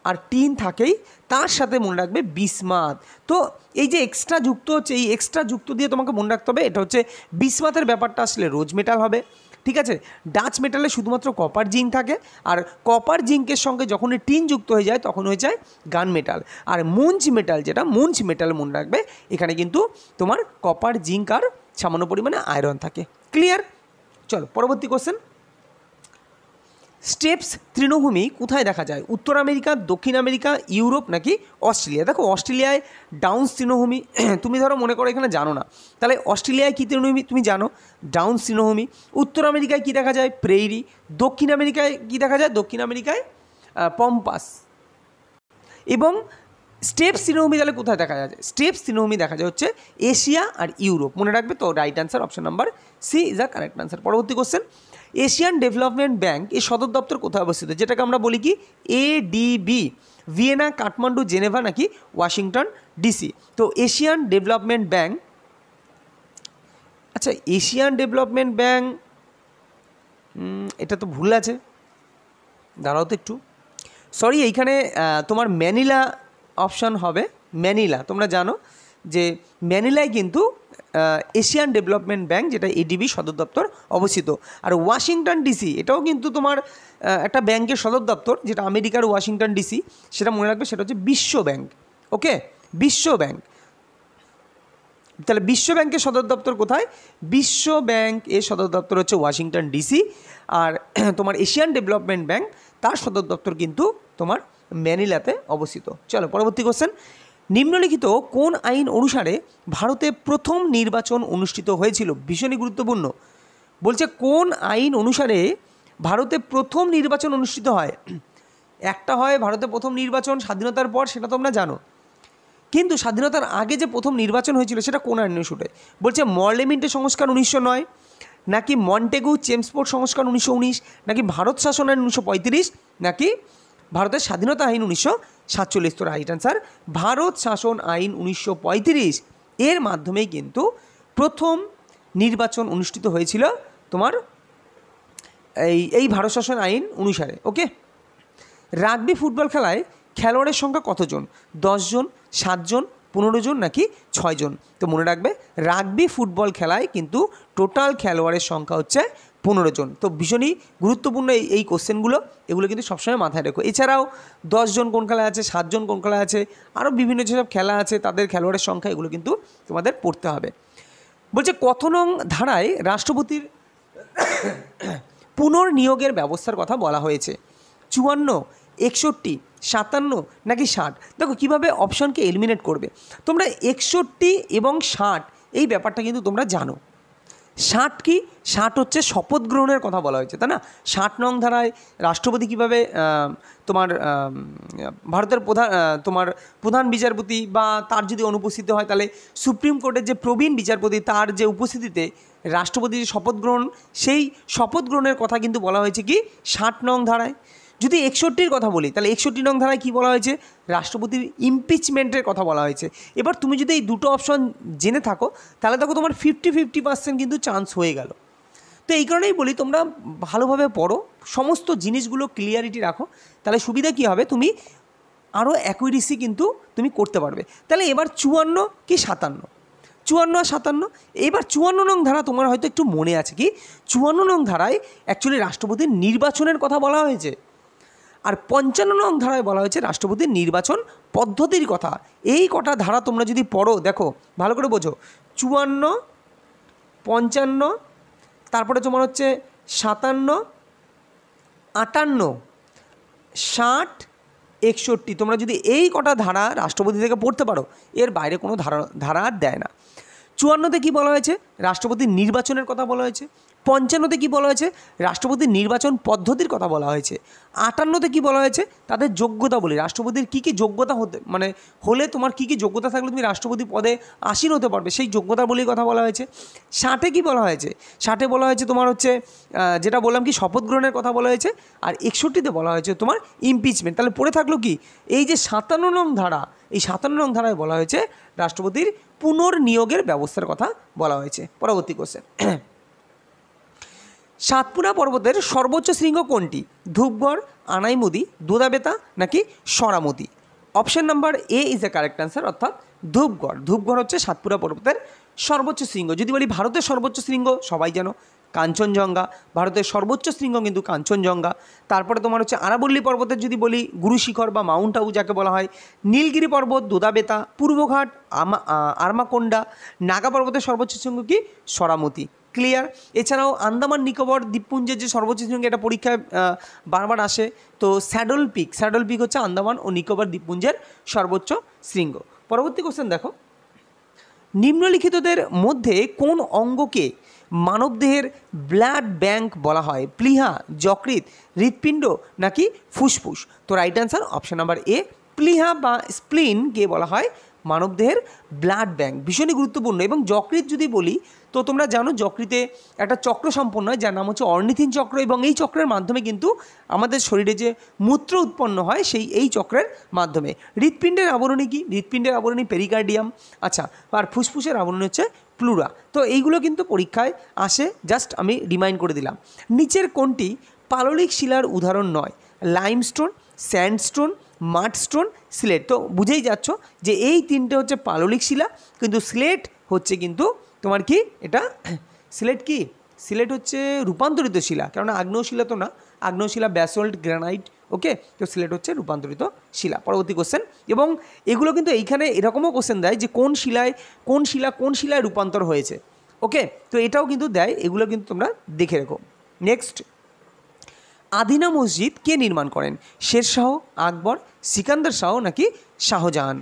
আর টিন থাকেই, তার সাথে মনে রাখবে বিসমাথ। তো এই যে এক্সট্রা যুক্ত হচ্ছে, এই এক্সট্রা যুক্ত দিয়ে তোমাকে মনে রাখতে হবে এটা হচ্ছে বিসমাথের ব্যাপারটা আসলে রোজ মেটাল হবে, ঠিক আছে। ডাচ মেটালে শুধুমাত্র কপার জিঙ্ক থাকে, আর কপার জিঙ্কের সঙ্গে যখনই টিন যুক্ত হয়ে যায় তখন হয়ে যায় গান মেটাল। আর মুঞ্জ মেটাল, যেটা মুঞ্জ মেটাল মনে রাখবে এখানে কিন্তু তোমার কপার জিঙ্ক আর সামান্য পরিমাণে আয়রন থাকে, ক্লিয়ার। চলো পরবর্তী কোশ্চেন। স্টেপস তৃণভূমি কোথায় দেখা যায়? উত্তর আমেরিকা, দক্ষিণ আমেরিকা, ইউরোপ নাকি অস্ট্রেলিয়া? দেখো অস্ট্রেলিয়ায় ডাউন্স তৃণভূমি, তুমি ধরো মনে করো এখানে জানো না, তাহলে অস্ট্রেলিয়ায় কী তৃণভূমি তুমি জানো? ডাউন্স তৃণভূমি। উত্তর আমেরিকায় কী দেখা যায়? প্রেইরি। দক্ষিণ আমেরিকায় কী দেখা যায়? দক্ষিণ আমেরিকায় পম্পাস। এবং স্টেপস তৃণভূমি তাহলে কোথায় দেখা যায়? স্টেপস তৃণভূমি দেখা যায় হচ্ছে এশিয়া আর ইউরোপ, মনে রাখবে। তো right answer option number C is the correct answer. পরবর্তী কোশ্চেন। এশিয়ান ডেভেলপমেন্ট ব্যাংক এর সদর দপ্তর কোথায় অবস্থিত? যেটাকে আমরা বলি কি এডিবি। ভিয়েনা, কাঠমান্ডু, জেনেভা নাকি ওয়াশিংটন ডিসি? তো এশিয়ান ডেভেলপমেন্ট ব্যাংক, আচ্ছা এশিয়ান ডেভেলপমেন্ট ব্যাংক, এটা তো ভুল আছে, দাঁড়াও তো একটু, সরি এইখানে তোমার ম্যানিলা অপশান হবে। ম্যানিলা, তোমরা জানো যে ম্যানিলায় কিন্তু এশিয়ান ডেভেলপমেন্ট ব্যাংক, যেটা এডিবি সদর দপ্তর অবস্থিত। আর ওয়াশিংটন ডিসি এটাও কিন্তু তোমার একটা ব্যাংকের সদর দপ্তর, যেটা আমেরিকার ওয়াশিংটন ডিসি, সেটা মনে রাখবে, সেটা হচ্ছে বিশ্ব ব্যাংক। ওকে, বিশ্ব ব্যাংক। তাহলে বিশ্ব ব্যাংকের সদর দপ্তর কোথায়? বিশ্ব ব্যাংক এর সদর দপ্তর হচ্ছে ওয়াশিংটন ডিসি। আর তোমার এশিয়ান ডেভেলপমেন্ট ব্যাংক তার সদর দপ্তর কিন্তু তোমার ম্যানিলাতে অবস্থিত। চলো পরবর্তী কোশ্চেন। নিম্নলিখিত কোন আইন অনুসারে ভারতে প্রথম নির্বাচন অনুষ্ঠিত হয়েছিল? ভীষণই গুরুত্বপূর্ণ। বলছে কোন আইন অনুসারে ভারতে প্রথম নির্বাচন অনুষ্ঠিত হয়। একটা হয় ভারতে প্রথম নির্বাচন স্বাধীনতার পর, সেটা তোমরা জানো, কিন্তু স্বাধীনতার আগে যে প্রথম নির্বাচন হয়েছিল সেটা কোন আইন অনুসারে? বলছে মর্লেমেন্টের সংস্কার 1909, নাকি মন্টেগু চেমসফোর্ড সংস্কার 1919, নাকি ভারত শাসন আইন 1935, নাকি ভারতের স্বাধীনতা আইন 1947? তো রাইট অ্যান্সার ভারত শাসন আইন 1935 এর মাধ্যমেই কিন্তু প্রথম নির্বাচন অনুষ্ঠিত হয়েছিল তোমার এই ভারত শাসন আইন অনুসারে। ওকে। রাগবি ফুটবল খেলায় খেলোয়াড়ের সংখ্যা কতজন? 10 জন, 7 জন, 15 জন নাকি 6 জন? তো মনে রাখবে রাগবি ফুটবল খেলায় কিন্তু টোটাল খেলোয়াড়ের সংখ্যা হচ্ছে 15 জন। তো ভীষণই গুরুত্বপূর্ণ এই কোশ্চেনগুলো, এগুলো কিন্তু সবসময় মাথায় রেখো। এছাড়াও 10 জন কোন খেলায় আছে, 7 জন কোন খেলায় আছে, আরও বিভিন্ন যেসব খেলা আছে তাদের খেলোয়াড়ের সংখ্যা, এগুলো কিন্তু তোমাদের পড়তে হবে। বলছে কত নং ধারায় রাষ্ট্রপতির পুনর্নিয়োগের ব্যবস্থার কথা বলা হয়েছে? 54, 61, 57 নাকি 60? দেখো কীভাবে অপশানকে এলিমিনেট করবে। তোমরা 61 এবং 60 এই ব্যাপারটা কিন্তু তোমরা জানো। 60 কি? 60 হচ্ছে শপথ গ্রহণের কথা বলা হয়েছে, তাই না? 60 নং ধারায় রাষ্ট্রপতি কীভাবে তোমার ভারতের প্রধান বিচারপতি বা তার যদি অনুপস্থিতি হয়, তাহলে সুপ্রিম কোর্টের যে প্রবীণ বিচারপতি তার যে উপস্থিতিতে রাষ্ট্রপতির যে শপথ গ্রহণ, সেই শপথ গ্রহণের কথা কিন্তু বলা হয়েছে কি 60 নং ধারায়। যদি 61-র কথা বলি, তাহলে 61 নং ধারায় কী বলা হয়েছে? রাষ্ট্রপতির ইমপিচমেন্টের কথা বলা হয়েছে। এবার তুমি যদি এই দুটো অপশন জেনে থাকো, তাহলে দেখো তোমার 50-50% কিন্তু চান্স হয়ে গেল। তো এই কারণেই বলি তোমরা ভালোভাবে পড়ো, সমস্ত জিনিসগুলো ক্লিয়ারিটি রাখো, তাহলে সুবিধা কী হবে, তুমি আরও অ্যাকুরেসি কিন্তু তুমি করতে পারবে। তাহলে এবার 54 কি 57? 54 আর 57। এবার 54 নং ধারা তোমার হয়তো একটু মনে আছে কি, 54 নং ধারায় অ্যাকচুয়ালি রাষ্ট্রপতির নির্বাচনের কথা বলা হয়েছে, আর 55 নং ধারায় বলা হয়েছে রাষ্ট্রপতির নির্বাচন পদ্ধতির কথা। এই কটা ধারা তোমরা যদি পড়ো, দেখো ভালো করে বোঝো, 54, 55, তারপরে তোমার হচ্ছে 57, 58, 60, 61। তোমরা যদি এই কটা ধারা রাষ্ট্রপতি থেকে পড়তে পারো, এর বাইরে কোনো ধারা আর দেয় না। 54তে কী বলা হয়েছে? রাষ্ট্রপতির নির্বাচনের কথা বলা হয়েছে। 55তে কী বলা হয়েছে, রাষ্ট্রপতির নির্বাচন পদ্ধতির কথা বলা হয়েছে। 58তে কী বলা হয়েছে, তাদের যোগ্যতা বলি, রাষ্ট্রপতির কী কী যোগ্যতা হলে তোমার কী কী যোগ্যতা থাকলে তুমি রাষ্ট্রপতি পদে আসীন হতে পারবে, সেই যোগ্যতা বলেই কথা বলা হয়েছে। 60-এ কী বলা হয়েছে, 60-এ বলা হয়েছে তোমার হচ্ছে যেটা বললাম কি শপথ গ্রহণের কথা বলা হয়েছে। আর 61-তে বলা হয়েছে তোমার ইমপিচমেন্ট। তাহলে পড়ে থাকলো কি, এই যে 57 নং ধারা, এই 57 নং ধারায় বলা হয়েছে রাষ্ট্রপতির পুনর্নিয়োগের ব্যবস্থার কথা বলা হয়েছে। পরবর্তী কোশ্চেন, সাতপুরা পর্বতের সর্বোচ্চ শৃঙ্গ কোনটি, ধূপগড়, আনাইমুদি, দোদাবেতা নাকি Saramati? Option number A is the correct answer, অর্থাৎ ধূপগড়। ধূপগড় হচ্ছে সাতপুরা পর্বতের সর্বোচ্চ শৃঙ্গ। যদি বলি ভারতের সর্বোচ্চ শৃঙ্গ সবাই জানো কাঞ্চনজঙ্ঘা, ভারতের সর্বোচ্চ শৃঙ্গ কিন্তু কাঞ্চনজঙ্ঘা। তারপরে তোমার হচ্ছে আরাবল্লী পর্বতের যদি বলি গুরুশিখর বা মাউন্ট আবু যাকে বলা হয়, নীলগিরি পর্বত, দোদাবেতা, পূর্বঘাট, আরমাকোন্ডা, নাগা পর্বতের সর্বোচ্চ শৃঙ্গ কি সরামতি। ক্লিয়ার? এছাড়াও আন্দামান নিকোবর দ্বীপপুঞ্জের যে সর্বোচ্চ শৃঙ্গ, এটা পরীক্ষায় বারবার আসে, তো স্যাডল পিক হচ্ছে আন্দামান ও নিকোবর দ্বীপপুঞ্জের সর্বোচ্চ শৃঙ্গ। পরবর্তী কোশ্চেন দেখো, নিম্নলিখিতদের মধ্যে কোন অঙ্গকে মানবদেহের ব্লাড ব্যাংক বলা হয়, প্লীহা, যকৃৎ, হৃৎপিণ্ড নাকি ফুসফুস? তো right answer option number A, প্লীহা বা স্প্লিনকে বলা হয় মানবদেহের ব্লাড ব্যাংক। ভীষণই গুরুত্বপূর্ণ। এবং যকৃৎ যদি বলি তো তোমরা জানো যকৃতে একটা চক্র সম্পন্ন হয় যার নাম হচ্ছে অর্নিথিন চক্র, এবং এই চক্রের মাধ্যমে কিন্তু আমাদের শরীরে যে মূত্র উৎপন্ন হয় এই চক্রের মাধ্যমে। হৃৎপিণ্ডের আবরণী কি, হৃৎপিণ্ডের আবরণী পেরিকার্ডিয়াম। আচ্ছা, আর ফুসফুসের আবরণী হচ্ছে প্লুরা। তো এইগুলো কিন্তু পরীক্ষায় আসে, জাস্ট আমি রিমাইন্ড করে দিলাম। নিচের কোনটি পাললিক শিলার উদাহরণ নয়, লাইমস্টোন, স্যান্ডস্টোন, মাডস্টোন, স্লেট? তো বুঝেই যাচ্ছ যে এই তিনটে হচ্ছে পাললিক শিলা, কিন্তু স্লেট হচ্ছে কিন্তু তোমার কি, এটা স্লেট কি, স্লেট হচ্ছে রূপান্তরিত শিলা, কেননা আগ্নেয় শিলা তো না, আগ্নেয় শিলা ব্যাসল্ট, গ্রানাইট, ওকে। তো স্লেট হচ্ছে রূপান্তরিত শিলা। পরবর্তী কোশ্চেন, এবং এগুলো কিন্তু এইখানে এরকমও কোশ্চেন দেয় যে কোন শিলায় রূপান্তর হয়েছে, ওকে। তো এটাও কিন্তু দেয়, এগুলো কিন্তু তোমরা দেখে রেখো। নেক্সট, আদিনা মসজিদ কে নির্মাণ করেন, শেরশাহ, আকবর, সিকান্দার শাহ নাকি শাহজাহান?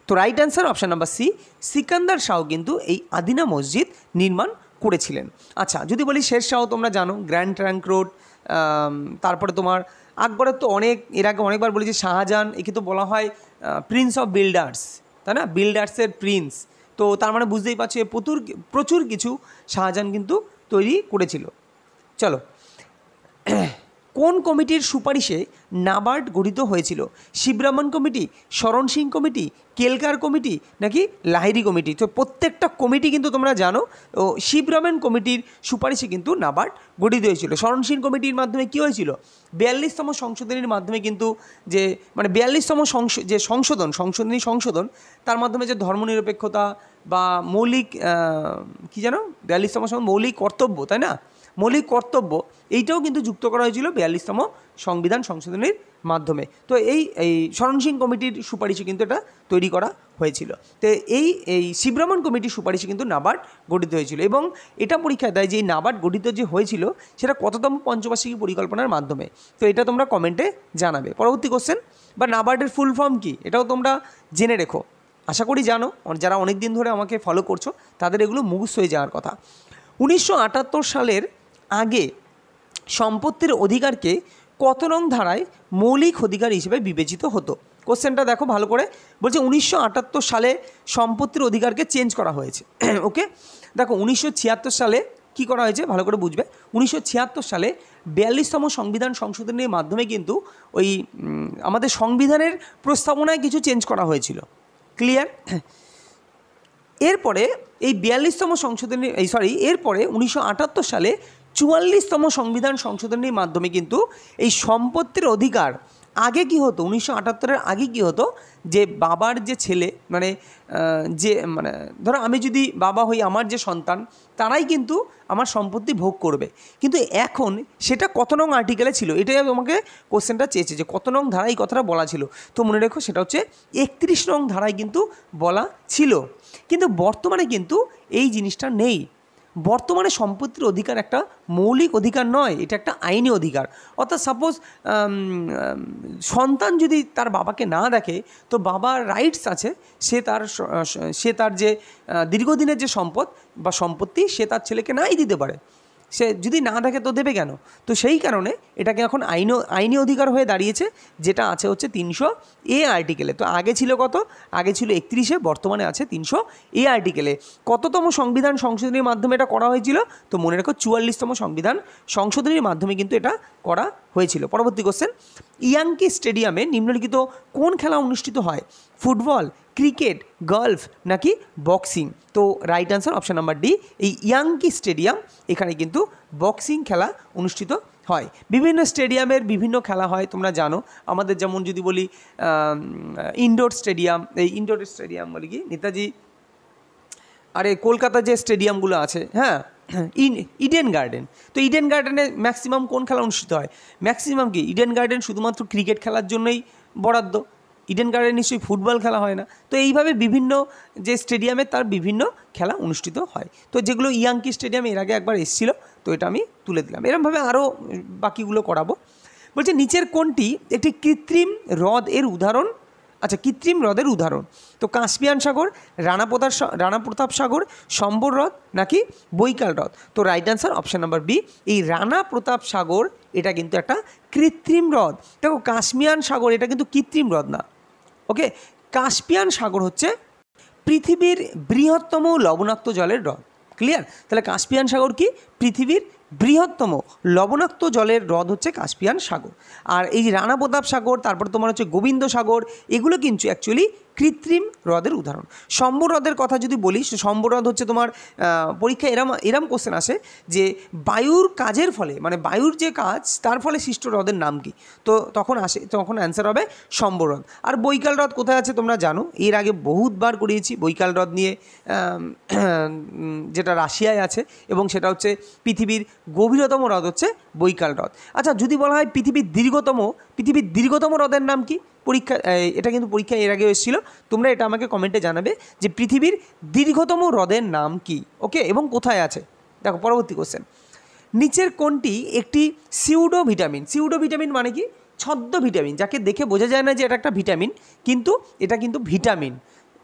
তো right answer option number C, Sikandar Shah কিন্তু এই আদিনা মসজিদ নির্মাণ করেছিলেন। আচ্ছা, যদি বলি শেরশাহ তোমরা জানো গ্র্যান্ড ট্রাঙ্ক রোড, তারপরে তোমার আকবরের তো এর আগে অনেকবার বলেছি, শাহজাহান একে তো বলা হয় প্রিন্স অফ বিল্ডার্স, তাই না, বিল্ডার্সের প্রিন্স। তো তার মানে বুঝতেই পারছো প্রচুর কিছু শাহজাহান কিন্তু তৈরি করেছিল। চলো, কোন কমিটির সুপারিশে নাবার্ড গঠিত হয়েছিল, শিবরামন কমিটি, শরণ সিং কমিটি, কেলকার কমিটি নাকি লাহিড়ী কমিটি? তো প্রত্যেকটা কমিটি কিন্তু তোমরা জানো, ও শিবরামন কমিটির সুপারিশে কিন্তু নাবার্ড গঠিত হয়েছিল। শরণ সিং কমিটির মাধ্যমে কী হয়েছিল, 42তম সংশোধনীর মাধ্যমে কিন্তু যে মানে 42তম যে সংশোধন তার মাধ্যমে যে ধর্মনিরপেক্ষতা বা মৌলিক কী জানো 42তম মৌলিক কর্তব্য, তাই না, মৌলিক কর্তব্য, এইটাও কিন্তু যুক্ত করা হয়েছিল 42তম সংবিধান সংশোধনের মাধ্যমে। তো এই শরণ সিং কমিটির সুপারিশে কিন্তু এটা তৈরি করা হয়েছিল। তো এই শিবরামন কমিটির সুপারিশে কিন্তু নাবার্ড গঠিত হয়েছিল। এবং এটা পরীক্ষায় দেয় যে এই নাবার্ড গঠিত যে হয়েছিল সেটা কততম পঞ্চবার্ষিকী পরিকল্পনার মাধ্যমে? তো এটা তোমরা কমেন্টে জানাবে। পরবর্তী কোশ্চেন, বা নাবার্ডের ফুল ফর্ম কী, এটাও তোমরা জেনে রেখো, আশা করি জানো, যারা অনেক দিন ধরে আমাকে ফলো করছো তাদের এগুলো মুখস্থ হয়ে যাওয়ার কথা। 1978 সালের আগে সম্পত্তির অধিকারকে কত নং ধারায় মৌলিক অধিকার হিসেবে বিবেচিত হতো? কোশ্চেনটা দেখো ভালো করে, বলছে 1978 সালে সম্পত্তির অধিকারকে চেঞ্জ করা হয়েছে, ওকে। দেখো 1976 সালে কি করা হয়েছে ভালো করে বুঝবে। 1976 সালে 42তম সংবিধান সংশোধনের মাধ্যমে কিন্তু ওই আমাদের সংবিধানের প্রস্তাবনায় কিছু চেঞ্জ করা হয়েছিল। ক্লিয়ার? এরপরে এই 42তম এরপরে 1978 সালে 44তম সংবিধান সংশোধনের মাধ্যমে কিন্তু এই সম্পত্তির অধিকার, আগে কি হতো 1978-এর আগে কি হতো, যে বাবার যে ছেলে মানে ধরো আমি যদি বাবা হই, আমার যে সন্তান তারাই কিন্তু আমার সম্পত্তি ভোগ করবে। কিন্তু এখন সেটা কত নং আর্টিকেলে ছিল, এটাই আমাকে কোশ্চেনটা চেয়েছে যে কত নং ধারায় এই কথাটা বলা ছিল। তো মনে রেখো সেটা হচ্ছে 31 নং ধারায় কিন্তু বলা ছিল। কিন্তু বর্তমানে কিন্তু এই জিনিসটা নেই। বর্তমানে সম্পত্তির অধিকার একটা মৌলিক অধিকার নয়, এটা একটা আইনি অধিকার। অর্থাৎ সাপোজ সন্তান যদি তার বাবাকে না দেখে তো বাবার রাইটস আছে, সে তার যে দীর্ঘদিনের যে সম্পত্তি সে তার ছেলেকে নাই দিতে পারে। সে যদি না দেখে তো দেবে কেন? তো সেই কারণে এটাকে এখন আইনি অধিকার হয়ে দাঁড়িয়েছে, যেটা আছে হচ্ছে 300A আর্টিকেলে। তো আগে ছিল কত? আগে ছিল 31, বর্তমানে আছে 300A আর্টিকেলে। কততম সংবিধান সংশোধনীর মাধ্যমে এটা করা হয়েছিল? তো মনে রাখো 44তম সংবিধান সংশোধনীর মাধ্যমে কিন্তু এটা করা হয়েছিল। পরবর্তী কোশ্চেন, ইয়াংকি স্টেডিয়ামে নিম্নলিখিত কোন খেলা অনুষ্ঠিত হয়? ফুটবল, ক্রিকেট, গলফ নাকি বক্সিং? তো right answer option number D, এই ইয়াংকি স্টেডিয়াম, এখানে কিন্তু বক্সিং খেলা অনুষ্ঠিত হয়। বিভিন্ন স্টেডিয়ামের বিভিন্ন খেলা হয় তোমরা জানো। আমাদের যেমন যদি বলি ইনডোর স্টেডিয়াম, এই ইনডোর স্টেডিয়াম বলি কি নেতাজি, আরে কলকাতার যে স্টেডিয়ামগুলো আছে, হ্যাঁ, ইডেন গার্ডেন। তো ইডেন গার্ডেনে ম্যাক্সিমাম কোন খেলা অনুষ্ঠিত হয়? ম্যাক্সিমাম কি ইডেন গার্ডেন শুধুমাত্র ক্রিকেট খেলার জন্যই বরাদ্দ, ইডেন গার্ডেন নিশ্চয়ই ফুটবল খেলা হয় না। তো এইভাবে বিভিন্ন যে স্টেডিয়ামে তার বিভিন্ন খেলা অনুষ্ঠিত হয়। তো যেগুলো ইয়াংকি স্টেডিয়াম এর আগে একবার এসেছিলো, তো এটা আমি তুলে দিলাম। এরকমভাবে আরও বাকিগুলো করাবো। বলছে নিচের কোনটি একটি কৃত্রিম হ্রদ এর উদাহরণ? আচ্ছা, কৃত্রিম হ্রদের উদাহরণ। তো কাস্পিয়ান সাগর, রানা প্রতাপ সাগর, সম্বর হ্রদ নাকি বৈকাল হ্রদ? তো right answer option number B, এই রানা প্রতাপ সাগর এটা কিন্তু একটা কৃত্রিম হ্রদ। দেখো কাস্পিয়ান সাগর এটা কিন্তু কৃত্রিম হ্রদ না, ওকে। কাস্পিয়ান সাগর হচ্ছে পৃথিবীর বৃহত্তম লবণাক্ত জলের হ্রদ। ক্লিয়ার? তাহলে কাস্পিয়ান সাগর কি? পৃথিবীর বৃহত্তম লবণাক্ত জলের হ্রদ হচ্ছে কাস্পিয়ান সাগর। আর এই রানা প্রতাপ সাগর, তারপর তোমার হচ্ছে গোবিন্দ সাগর, এগুলো কিন্তু অ্যাকচুয়ালি কৃত্রিম হ্রদের উদাহরণ। সম্বর হ্রদের কথা যদি বলি, সম্বর হ্রদ হচ্ছে তোমার পরীক্ষায় এরম কোশ্চেন আসে যে বায়ুর কাজের ফলে, মানে বায়ুর যে কাজ তার ফলে সৃষ্ট হ্রদের নাম কি? তো তখন অ্যান্সার হবে সম্বর হ্রদ। আর বৈকাল হ্রদ কোথায় আছে তোমরা জানো, এর আগে বহুতবার করিয়েছি বৈকাল হ্রদ নিয়ে, যেটা রাশিয়ায় আছে, এবং সেটা হচ্ছে পৃথিবীর গভীরতম হ্রদ হচ্ছে বৈকাল হ্রদ। আচ্ছা, যদি বলা হয় পৃথিবীর দীর্ঘতম হ্রদের নাম কি? এটা কিন্তু পরীক্ষায় এর আগে এসেছিল। তোমরা এটা আমাকে কমেন্টে জানাবে যে পৃথিবীর দীর্ঘতম হ্রদের নাম কি, ওকে, এবং কোথায় আছে। দেখো পরবর্তী কোশ্চেন, নিচের কোনটি একটি সিউডো ভিটামিন মানে কি? ছদ্ম ভিটামিন, যাকে দেখে বোঝা যায় না যে এটা একটা ভিটামিন, কিন্তু এটা কিন্তু ভিটামিন।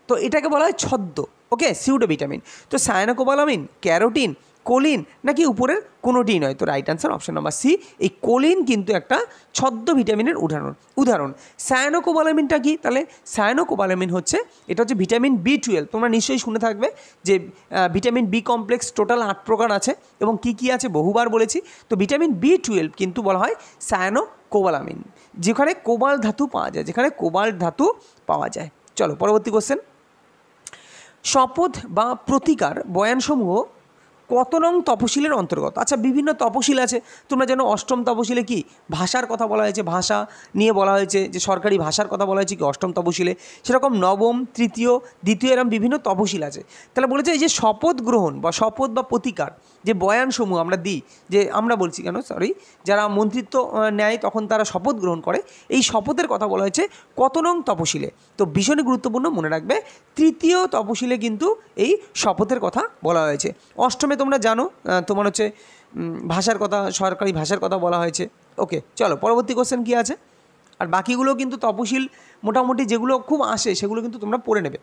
তো এটাকে বলা হয় ছদ্ম, ওকে, সিউডো ভিটামিন। তো সায়ানোকোবালামিন, ক্যারোটিন, কোলিন নাকি উপরের কোনোটিই নয়? তো right answer option number C, এই কোলিন কিন্তু একটা ছদ্ম ভিটামিনের উদাহরণ। সায়ানোকোবালামিনটা কি? তাহলে সায়ানোকোবালামিন হচ্ছে, এটা হচ্ছে ভিটামিন B12। তোমরা নিশ্চয়ই শুনে থাকবে যে ভিটামিন বি কমপ্লেক্স টোটাল 8 প্রকার আছে, এবং কি আছে বহুবার বলেছি। তো ভিটামিন B12 কিন্তু বলা হয় সায়ানোকোবালামিন, যেখানে কোবাল্ট ধাতু পাওয়া যায়। চলো পরবর্তী কোশ্চেন, শপথ বা প্রতিকার বয়ানসমূহ কত নং তপশিলের অন্তর্গত? আচ্ছা, বিভিন্ন তপশিল আছে, তোমরা জানো 8ম তপশিলে কি ভাষার কথা বলা হয়েছে, ভাষা নিয়ে বলা হয়েছে, যে সরকারি ভাষার কথা বলা হয়েছে কি 8ম তপশিলে। সেরকম 9ম, 3য়, 2য়, এরকম বিভিন্ন তপশিল আছে। তাহলে বলেছে এই যে শপথ গ্রহণ বা শপথ বা প্রতিকার যে বয়ানসমূহ আমরা দিই, যে আমরা বলছি কেন সরি, যারা মন্ত্রিত্ব নেয় তখন তারা শপথ গ্রহণ করে, এই শপথের কথা বলা হয়েছে কত নং তপশিলে? তো ভীষণই গুরুত্বপূর্ণ, মনে রাখবে 3য় তপশিলে কিন্তু এই শপথের কথা বলা হয়েছে। 8মে তোমরা জানো তোমার হচ্ছে ভাষার কথা, সরকারি ভাষার কথা বলা হয়েছে। ওকে, চলো পরবর্তী কোশ্চেন কী আছে। আর বাকিগুলো কিন্তু তপশিল মোটামুটি যেগুলো খুব আসে সেগুলো কিন্তু তোমরা পড়ে নেবে।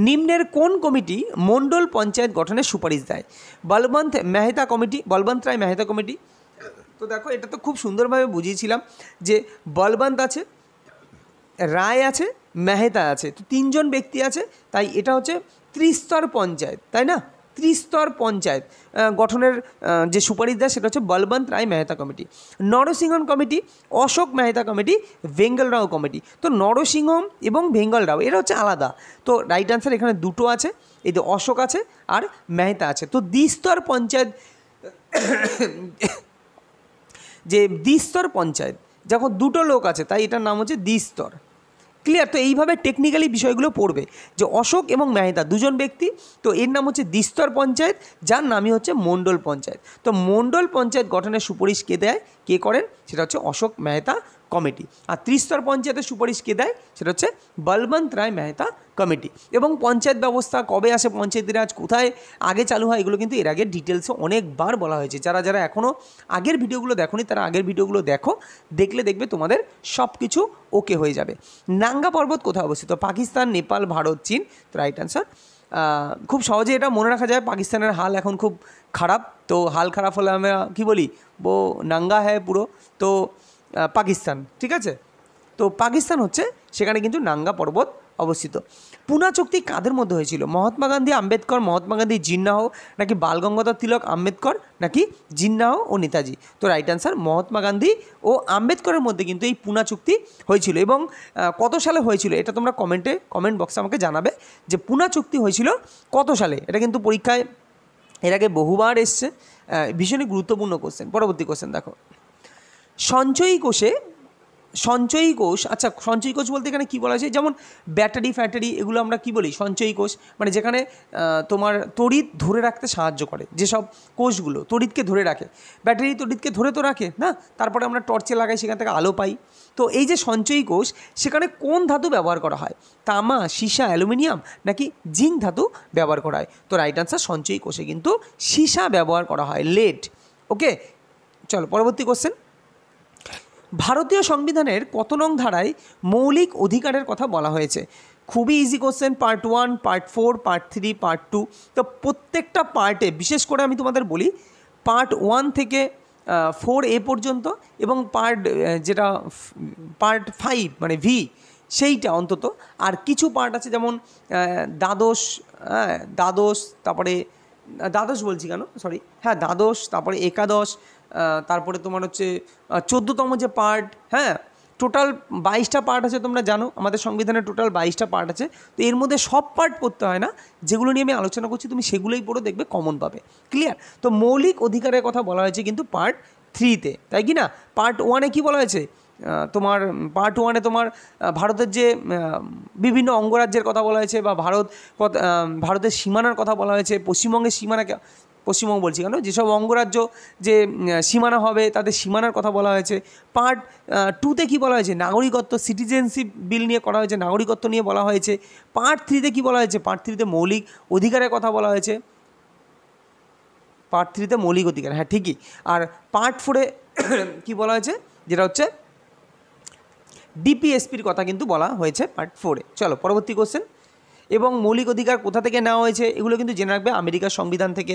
নিম্নের কোন কমিটি মণ্ডল পঞ্চায়েত গঠনের সুপারিশ দেয়? বলবন্ত রায় মেহতা কমিটি। তো দেখো এটা তো খুব সুন্দরভাবে বুঝিয়েছিলাম যে বলবন্ত আছে, রায় আছে, মেহতা আছে, তো 3 জন ব্যক্তি আছে, তাই এটা হচ্ছে ত্রিস্তর পঞ্চায়েত, তাই না? ত্রিস্তর পঞ্চায়েত গঠনের যে সুপারিশ দেয় সেটা হচ্ছে Balwant Rai Mehta committee. Narasimham committee, Ashok Mehta committee, Vengal Rao committee. তো নরসিংহম এবং ভেঙ্গল রাও এরা হচ্ছে আলাদা। তো রাইট অ্যান্সার এখানে দুটো আছে, এই যে অশোক আছে আর মেহতা আছে। তো দ্বিস্তর পঞ্চায়েত, যে দ্বিস্তর পঞ্চায়েত, যখন দুটো লোক আছে তাই এটার নাম হচ্ছে দ্বিস্তর। ক্লিয়ার? তো এইভাবে টেকনিক্যালি বিষয়গুলো পড়বে যে অশোক এবং মেহতা 2 জন ব্যক্তি, তো এর নাম হচ্ছে দ্বিস্তর পঞ্চায়েত, যার নামই হচ্ছে মণ্ডল পঞ্চায়েত। তো মণ্ডল পঞ্চায়েত গঠনের সুপারিশ কে করেন? সেটা হচ্ছে অশোক মেহতা কমিটি। আর ত্রিস্তর পঞ্চায়েতের সুপারিশ কে দেয়? সেটা হচ্ছে বলবন্ত রায় মেহতা কমিটি। এবং পঞ্চায়েত ব্যবস্থা কবে আসে, পঞ্চায়েতি রাজ কোথায় আগে চালু হয়, এগুলো কিন্তু এর আগে ডিটেলসে অনেকবার বলা হয়েছে। যারা এখনও আগের ভিডিওগুলো দেখোনি তারা আগের ভিডিওগুলো দেখবে তোমাদের সব কিছু ওকে হয়ে যাবে। নাঙ্গা পর্বত কোথায় অবস্থিত? পাকিস্তান, নেপাল, ভারত, চীন। তো রাইট অ্যান্সার খুব সহজে এটা মনে রাখা যায়, পাকিস্তানের হাল এখন খুব খারাপ। তো হাল খারাপ হলে আমরা কী বলি, নাঙ্গা হ্যায় পুরো। তো পাকিস্তান, ঠিক আছে, তো পাকিস্তান হচ্ছে, সেখানে কিন্তু নাঙ্গা পর্বত অবস্থিত। পুনা চুক্তি কাদের মধ্যে হয়েছিল? মহাত্মা গান্ধী আম্বেদকর, মহাত্মা গান্ধী জিন্নাহ, নাকি বাল গঙ্গাধর তিলক আম্বেদকর, নাকি জিন্নাহ ও নেতাজি? তো রাইট অ্যান্সার মহাত্মা গান্ধী ও আম্বেদকরের মধ্যে কিন্তু এই পুনা চুক্তি হয়েছিল। এবং কত সালে হয়েছিল এটা তোমরা কমেন্ট বক্সে আমাকে জানাবে যে পুনা চুক্তি হয়েছিল কত সালে। এটা কিন্তু পরীক্ষায় এর আগে বহুবার এসছে, ভীষণই গুরুত্বপূর্ণ কোশ্চেন। পরবর্তী কোশ্চেন দেখো, সঞ্চয়ী কোষ, আচ্ছা সঞ্চয়ী কোষ বলতে এখানে কী বলা হয়েছে? যেমন ব্যাটারি ফ্যাটারি এগুলো আমরা কি বলি? সঞ্চয়ী কোষ, মানে যেখানে তোমার তড়িৎ ধরে রাখতে সাহায্য করে, যেসব কোষগুলো তড়িৎকে ধরে রাখে। ব্যাটারি তড়িৎকে ধরে তো রাখে না, তারপরে আমরা টর্চে লাগাই, সেখান থেকে আলো পাই। তো এই যে সঞ্চয়ী কোষ, সেখানে কোন ধাতু ব্যবহার করা হয়? তামা, সীসা, অ্যালুমিনিয়াম, নাকি জিঙ্ক ধাতু ব্যবহার করা হয়? তো রাইট আনসার সঞ্চয়ী কোষে কিন্তু সীসা ব্যবহার করা হয়, লেড। ওকে, চলো পরবর্তী কোশ্চেন। ভারতীয় সংবিধানের কত নং ধারায় মৌলিক অধিকারের কথা বলা হয়েছে? খুবই easy question. Part 1, part 4, part 3, part 2। তো প্রত্যেকটা পার্টে, বিশেষ করে আমি তোমাদের বলি, পার্ট 1 থেকে 4A পর্যন্ত, এবং পার্ট 5 মানে ভি, সেইটা অন্তত। আর কিছু পার্ট আছে যেমন দ্বাদশ, তারপরে দ্বাদশ বলছি কেন, সরি, হ্যাঁ দ্বাদশ, তারপরে একাদশ, তারপরে তোমার হচ্ছে 14তম যে পার্ট, হ্যাঁ টোটাল 22টা পার্ট আছে। তোমরা জানো আমাদের সংবিধানের টোটাল 22টা পার্ট আছে। তো এর মধ্যে সব পার্ট পড়তে হয় না, যেগুলো নিয়ে আমি আলোচনা করছি তুমি সেগুলোই পড়ো, দেখবে কমন পাবে। ক্লিয়ার? তো মৌলিক অধিকারের কথা বলা হয়েছে কিন্তু পার্ট 3-তে, তাই কি না? পার্ট 1-এ কী বলা হয়েছে? তোমার পার্ট 1-এ তোমার ভারতের যে বিভিন্ন অঙ্গরাজ্যের কথা বলা হয়েছে, বা ভারতের সীমানার কথা বলা হয়েছে। পশ্চিমবঙ্গের পশ্চিমবঙ্গ বলছি কেন, যেসব অঙ্গরাজ্য যে সীমানা হবে তাদের সীমানার কথা বলা হয়েছে। পার্ট 2-তে কী বলা হয়েছে? নাগরিকত্ব, সিটিজেনশিপ বিল নিয়ে করা হয়েছে, নাগরিকত্ব নিয়ে বলা হয়েছে। পার্ট 3-তে কী বলা হয়েছে? পার্ট 3-তে মৌলিক অধিকারের কথা বলা হয়েছে। পার্ট 3-তে মৌলিক অধিকার, হ্যাঁ ঠিকই। আর পার্ট 4-এ কী বলা হয়েছে? যেটা হচ্ছে ডিপিএসপির কথা কিন্তু বলা হয়েছে পার্ট 4-এ। চলো পরবর্তী কোশ্চেন। এবং মৌলিক অধিকার কোথা থেকে নেওয়া হয়েছে এগুলো কিন্তু জেনে রাখবে, আমেরিকার সংবিধান থেকে।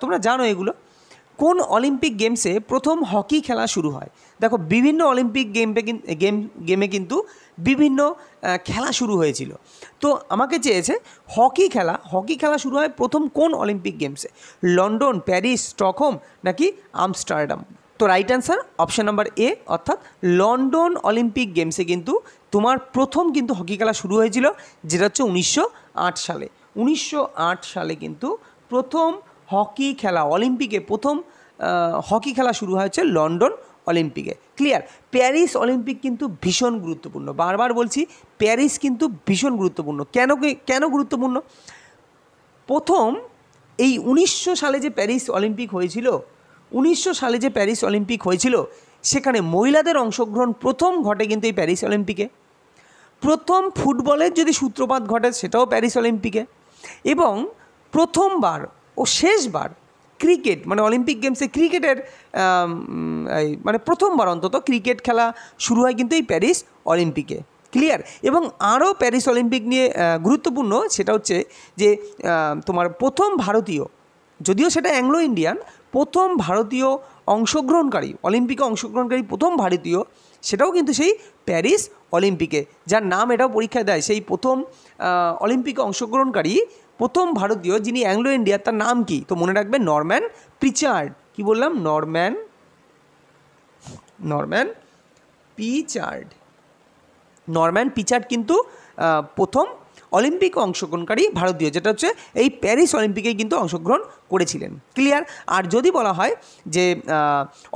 তোমরা জানো এগুলো। কোন অলিম্পিক গেমসে প্রথম হকি খেলা শুরু হয়? দেখো বিভিন্ন অলিম্পিক গেমে কিন্তু বিভিন্ন খেলা শুরু হয়েছিল। তো আমাকে চেয়েছে হকি খেলা শুরু হয় প্রথম কোন অলিম্পিক গেমসে? লন্ডন, প্যারিস, স্টকহোম, নাকি আমস্টারডাম? তো রাইট অ্যান্সার অপশান নাম্বার এ, অর্থাৎ লন্ডন অলিম্পিক গেমসে কিন্তু তোমার প্রথম কিন্তু হকি খেলা শুরু হয়েছিল, যেটা হচ্ছে 1908 সালে। 1908 সালে কিন্তু প্রথম হকি খেলা, অলিম্পিকে প্রথম হকি খেলা শুরু হয়েছে লন্ডন অলিম্পিকে। ক্লিয়ার? প্যারিস অলিম্পিক কিন্তু ভীষণ গুরুত্বপূর্ণ, বারবার বলছি প্যারিস কিন্তু ভীষণ গুরুত্বপূর্ণ। কেন গুরুত্বপূর্ণ? প্রথম এই 1900 সালে যে প্যারিস অলিম্পিক হয়েছিল, 1900 সালে যে প্যারিস অলিম্পিক হয়েছিল, সেখানে মহিলাদের অংশগ্রহণ প্রথম ঘটে কিন্তু এই প্যারিস অলিম্পিকে। প্রথম ফুটবলের যদি সূত্রপাত ঘটে সেটাও প্যারিস অলিম্পিকে। এবং প্রথমবার ও শেষবার ক্রিকেট, মানে অলিম্পিক গেমসে ক্রিকেটের মানে প্রথমবার অন্তত ক্রিকেট খেলা শুরু হয় কিন্তু এই প্যারিস অলিম্পিকে। ক্লিয়ার? এবং আরও প্যারিস অলিম্পিক নিয়ে গুরুত্বপূর্ণ সেটা হচ্ছে যে তোমার প্রথম ভারতীয়, যদিও সেটা অ্যাংলো ইন্ডিয়ান, প্রথম ভারতীয় অলিম্পিকে অংশগ্রহণকারী প্রথম ভারতীয়, সেটাও কিন্তু সেই প্যারিস অলিম্পিকে, যার নাম এটাও পরীক্ষায় দেয়। সেই প্রথম অলিম্পিকে অংশগ্রহণকারী প্রথম ভারতীয় যিনি অ্যাংলো ইন্ডিয়ার, তার নাম কি? তো মনে রাখবে নরম্যান প্রিচার্ড। কি বললাম? নরম্যান পিচার্ড কিন্তু প্রথম অলিম্পিক অংশগ্রহণকারী ভারতীয়, যেটা হচ্ছে এই প্যারিস অলিম্পিকেই কিন্তু অংশগ্রহণ করেছিলেন। ক্লিয়ার? আর যদি বলা হয় যে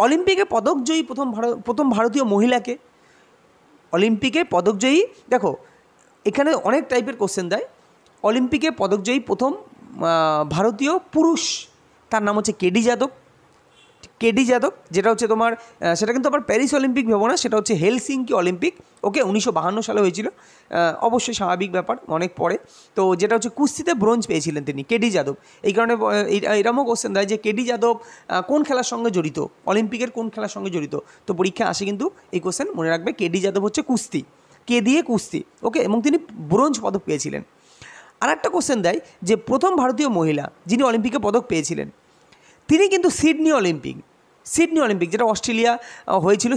অলিম্পিকে পদকজয়ী প্রথম ভারতীয় মহিলাকে, অলিম্পিকে পদকজয়ী, দেখো এখানে অনেক টাইপের কোশ্চেন দেয়। অলিম্পিকে পদকজয়ী প্রথম ভারতীয় পুরুষ, তার নাম হচ্ছে কেডি যাদব, যেটা হচ্ছে তোমার সেটা কিন্তু আবার প্যারিস অলিম্পিক ভেবো না, সেটা হচ্ছে হেলসিঙ্কি অলিম্পিক। ওকে, 1952 সালে হয়েছিল, অবশ্যই স্বাভাবিক ব্যাপার, অনেক পরে। তো যেটা হচ্ছে কুস্তিতে ব্রোঞ্জ পেয়েছিলেন তিনি, কেডি যাদব। এই কারণে এরকমও কোশ্চেন দেয় যে কেডি যাদব কোন খেলার সঙ্গে জড়িত, অলিম্পিকের কোন খেলার সঙ্গে জড়িত। তো পরীক্ষা আসে কিন্তু এই কোশ্চেন, মনে রাখবে কেডি যাদব হচ্ছে কুস্তি, ওকে, এবং তিনি ব্রোঞ্জ পদক পেয়েছিলেন। আর একটা কোশ্চেন দেয় যে প্রথম ভারতীয় মহিলা যিনি অলিম্পিকে পদক পেয়েছিলেন, তিনি কিন্তু সিডনি অলিম্পিক যেটা অস্ট্রেলিয়া হয়েছিল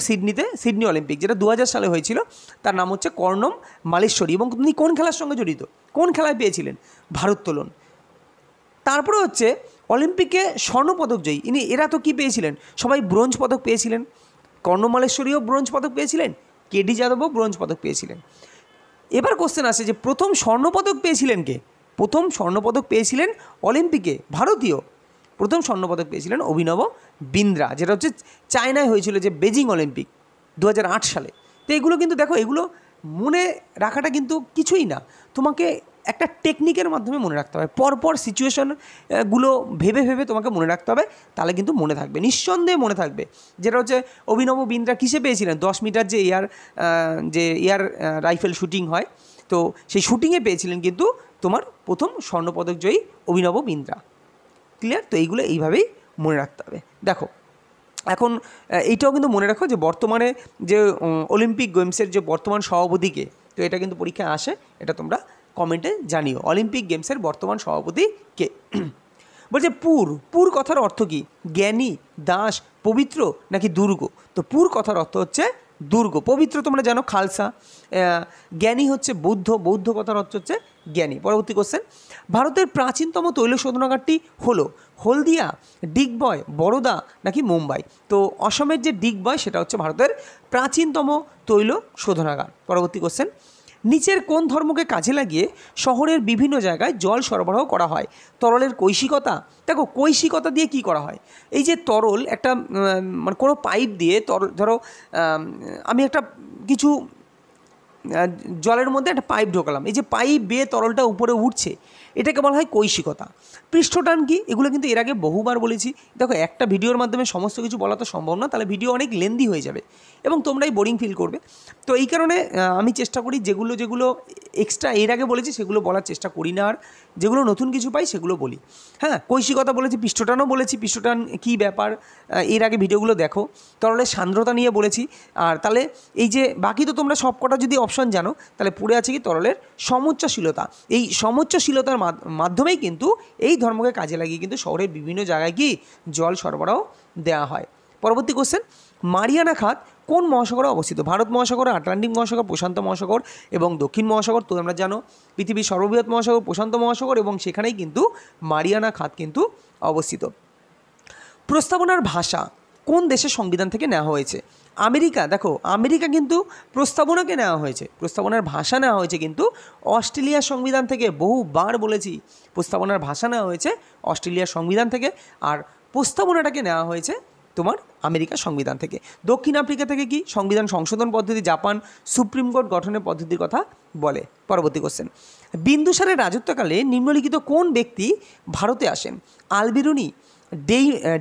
সিডনি অলিম্পিক যেটা 2000 সালে হয়েছিল, তার নাম হচ্ছে কর্ণম মালেশ্বরী। এবং তিনি কোন খেলার সঙ্গে জড়িত, কোন খেলায় পেয়েছিলেন? ভারোত্তোলন। তারপরে হচ্ছে অলিম্পিকে স্বর্ণপদক জয়ী এরা তো কী পেয়েছিলেন? সবাই ব্রোঞ্জ পদক পেয়েছিলেন। কর্ণম মালেশ্বরীও ব্রোঞ্জ পদক পেয়েছিলেন, কেডি যাদবও ব্রোঞ্জ পদক পেয়েছিলেন। এবার কোশ্চেন আসে যে প্রথম স্বর্ণপদক পেয়েছিলেন কে? প্রথম স্বর্ণপদক পেয়েছিলেন অলিম্পিকে ভারতীয়, প্রথম স্বর্ণপদক পেয়েছিলেন অভিনব বিন্দ্রা, যেটা হচ্ছে চায়নায় হয়েছিল, যে বেজিং অলিম্পিক 2008 সালে। তো এগুলো কিন্তু দেখো, এগুলো মনে রাখাটা কিন্তু কিছুই না, তোমাকে একটা টেকনিকের মাধ্যমে মনে রাখতে হবে, পরপর সিচুয়েশনগুলো ভেবে ভেবে তোমাকে মনে রাখতে হবে, তাহলে কিন্তু মনে থাকবে, নিঃসন্দেহে মনে থাকবে। যেটা হচ্ছে অভিনব বিন্দ্রা কিসে পেয়েছিলেন? 10 মিটার যে এয়ার রাইফেল শুটিং হয়, তো সেই শুটিংয়ে পেয়েছিলেন কিন্তু তোমার প্রথম স্বর্ণপদক জয়ী অভিনব বিন্দ্রা। ক্লিয়ার? তো এইগুলো এইভাবেই মনে রাখতে হবে। দেখো এখন এইটাও কিন্তু মনে রাখো যে বর্তমানে যে অলিম্পিক গেমসের যে বর্তমান সভাপতিকে, তো এটা কিন্তু পরীক্ষায় আসে, এটা তোমরা কমেন্টে জানিও, অলিম্পিক গেমসের বর্তমান সভাপতি কে। বলছে পুর কথার অর্থ কী? জ্ঞানী, দাস, পবিত্র নাকি দুর্গ? তো পুর কথার অর্থ হচ্ছে দুর্গ। পবিত্র তোমরা জানো খালসা, জ্ঞানী হচ্ছে বৌদ্ধ কথার অর্থ হচ্ছে জ্ঞানী। পরবর্তী কোশ্চেন, ভারতের প্রাচীনতম তৈল শোধনাগারটি হলো হলদিয়া, ডিগবয়, বরোদা নাকি মুম্বাই? তো অসমের যে ডিগবয় সেটা হচ্ছে ভারতের প্রাচীনতম তৈল শোধনাগার। পরবর্তী কোশ্চেন, নিচের কোন ধর্মকে কাজে লাগিয়ে শহরের বিভিন্ন জায়গায় জল সরবরাহ করা হয়? তরলের কৈশিকতা। দেখো কৈশিকতা দিয়ে কি করা হয়? এই যে তরল একটা মানে কোনো পাইপ দিয়ে ধরো আমি একটা কিছু জলের মধ্যে একটা পাইপ ঢোকালাম, এই যে পাইপ বেয়ে তরলটা উপরে উঠছে, এটাকে বলা হয় কৈশিকতা। পৃষ্ঠটান কি? এগুলো কিন্তু এর আগে বহুবার বলেছি। দেখো একটা ভিডিওর মাধ্যমে সমস্ত কিছু বলা তো সম্ভব না, তাহলে ভিডিও অনেক লেন্দি হয়ে যাবে এবং তোমরাই বোরিং ফিল করবে। তো এই কারণে আমি চেষ্টা করি যেগুলো এক্সট্রা এর আগে বলেছি সেগুলো বলার চেষ্টা করি না, আর যেগুলো নতুন কিছু পাই সেগুলো বলি। হ্যাঁ, কৈশিকতা বলেছি, পৃষ্ঠটানও বলেছি, পৃষ্ঠটান কী ব্যাপার এর আগে ভিডিওগুলো দেখো। তরলের সান্দ্রতা নিয়ে বলেছি। আর তাহলে এই যে বাকি তো তোমরা সব কটা যদি অপশান জানো, তাহলে পড়ে আছে কি তরলের সমোচ্চশীলতা। এই সমোচ্চশীলতার মাধ্যমেই কিন্তু এই ধর্মকে কাজে লাগিয়ে কিন্তু শহরের বিভিন্ন জায়গায় কি জল সরবরাহ দেওয়া হয়। পরবর্তী কোশ্চেন, মারিয়ানা খাত কোন মহাসাগরে অবস্থিত? ভারত মহাসাগর, আটলান্টিক মহাসাগর, প্রশান্ত মহাসাগর এবং দক্ষিণ মহাসাগর। তো আমরা জানো পৃথিবীর সর্ববৃহৎ মহাসাগর প্রশান্ত মহাসাগর, এবং সেখানেই কিন্তু মারিয়ানা খাত কিন্তু অবস্থিত। প্রস্তাবনার ভাষা কোন দেশের সংবিধান থেকে নেওয়া হয়েছে? আমেরিকা। দেখো আমেরিকা কিন্তু প্রস্তাবনাকে নেওয়া হয়েছে, প্রস্তাবনার ভাষা নেওয়া হয়েছে কিন্তু অস্ট্রেলিয়ার সংবিধান থেকে। বহুবার বলেছি প্রস্তাবনার ভাষা নেওয়া হয়েছে অস্ট্রেলিয়ার সংবিধান থেকে, আর প্রস্তাবনাটাকে নেওয়া হয়েছে তোমার আমেরিকার সংবিধান থেকে। দক্ষিণ আফ্রিকা থেকে কি সংবিধান সংশোধন পদ্ধতি, জাপান সুপ্রিম কোর্ট গঠনের পদ্ধতির কথা বলে। পরবর্তী কোশ্চেন, বিন্দুসারের রাজত্বকালে নিম্নলিখিত কোন ব্যক্তি ভারতে আসেন? আলবিরুনি,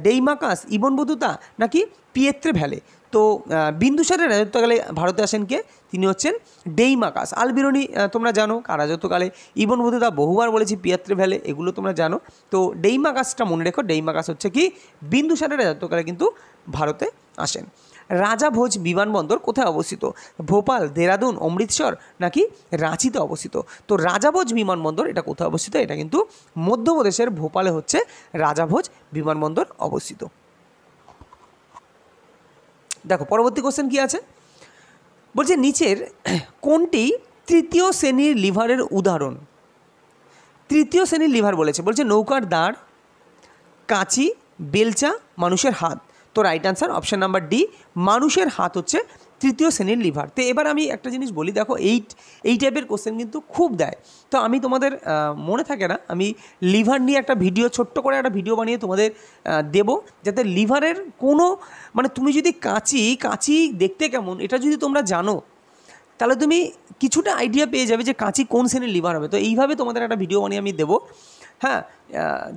ডেইমাকাস, ইবন বতুতা নাকি পিয়েত্রে ভ্যালে? তো বিন্দুসারের রাজত্বকালে ভারতে আসেন কে? তিনি হচ্ছেন ডেইমাকাস। আলবিরুনি তোমরা জানো কার রাজত্বকালে, ইবন বতুতা বহুবার বলেছি, পিয়েত্রে ভ্যালে এগুলো তোমরা জানো। তো ডেইমাকাসটা মনে রেখো, ডেইমাকাস হচ্ছে কি বিন্দুসারের রাজত্বকালে কিন্তু ভারতে আসেন। রাজাভোজ বিমানবন্দর কোথায় অবস্থিত? ভোপাল, দেরাদুন, অমৃতসর নাকি রাঁচিতে অবস্থিত? তো রাজাভোজ বিমানবন্দর এটা কোথায় অবস্থিত? এটা কিন্তু মধ্যপ্রদেশের ভোপালে হচ্ছে রাজাভোজ বিমানবন্দর অবস্থিত। দেখো পরবর্তী কোশ্চেন কি আছে, বলছে নিচের কোনটি তৃতীয় শ্রেণীর লিভারের উদাহরণ? তৃতীয় শ্রেণীর লিভার বলেছে, বলছে নৌকার দাঁড়, কাঁচি, বেলচা, মানুষের হাত। তো right answer option number D, মানুষের হাত হচ্ছে তৃতীয় শ্রেণীর লিভার। তো এবার আমি একটা জিনিস বলি, দেখো এই টাইপের কোশ্চেন কিন্তু খুব দেয়, তো আমি তোমাদের মনে থাকে না, আমি লিভার নিয়ে একটা ভিডিও, ছোট্ট করে একটা ভিডিও বানিয়ে তোমাদের দেবো, যাতে লিভারের কোনো মানে তুমি যদি কাঁচি দেখতে কেমন এটা যদি তোমরা জানো, তাহলে তুমি কিছুটা আইডিয়া পেয়ে যাবে যে কাঁচি কোন শ্রেণীর লিভার হবে। তো এইভাবে তোমাদের একটা ভিডিও বানিয়ে আমি দেবো, হ্যাঁ,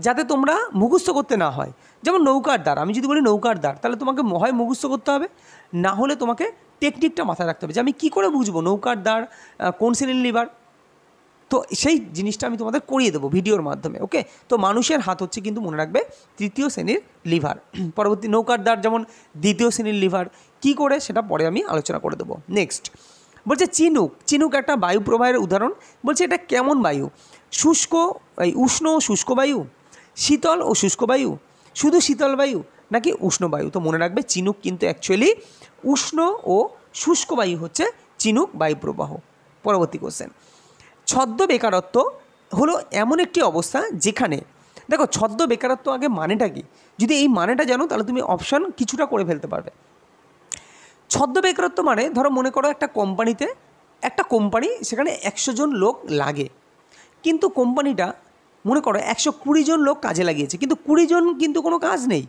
যাতে তোমরা মুখস্থ করতে না হয়। যেমন নৌকার দ্বার, আমি যদি বলি নৌকার দ্বার, তাহলে তোমাকে হয় মুখস্থ করতে হবে, না হলে তোমাকে টেকনিকটা মাথায় রাখতে হবে যে আমি কী করে বুঝবো নৌকার দ্বার কোন শ্রেণীর লিভার। তো সেই জিনিসটা আমি তোমাদের করিয়ে দেবো ভিডিওর মাধ্যমে। ওকে, তো মানুষের হাত হচ্ছে কিন্তু মনে রাখবে তৃতীয় শ্রেণীর লিভার। পরবর্তী নৌকার দ্বার যেমন দ্বিতীয় শ্রেণীর লিভার, কী করে সেটা পরে আমি আলোচনা করে দেবো। নেক্সট বলছে চিনুক একটা বায়ু প্রবাহের উদাহরণ। বলছে এটা কেমন বায়ু? শুষ্ক এই উষ্ণ ও শুষ্ক বায়ু, শীতল ও শুষ্ক বায়ু, শুধু শীতল বায়ু, নাকি উষ্ণ বায়ু? তো মনে রাখবে চিনুক কিন্তু অ্যাকচুয়ালি উষ্ণ ও শুষ্ক বায়ু হচ্ছে চিনুক বায়ুপ্রবাহ। পরবর্তী কোশ্চেন, ছদ্ম বেকারত্ব হলো এমন একটি অবস্থা যেখানে, দেখো ছদ্ম বেকারত্ব আগে মানেটা কি, যদি এই মানেটা জানো তাহলে তুমি অপশান কিছুটা করে ফেলতে পারবে। ছদ্ম বেকারত্ব মানে ধরো মনে করো একটা কোম্পানিতে, একটা কোম্পানি সেখানে 100 জন লোক লাগে, কিন্তু কোম্পানিটা মনে করো 120 জন লোক কাজে লাগিয়েছে, কিন্তু 20 জন কিন্তু কোনো কাজ নেই।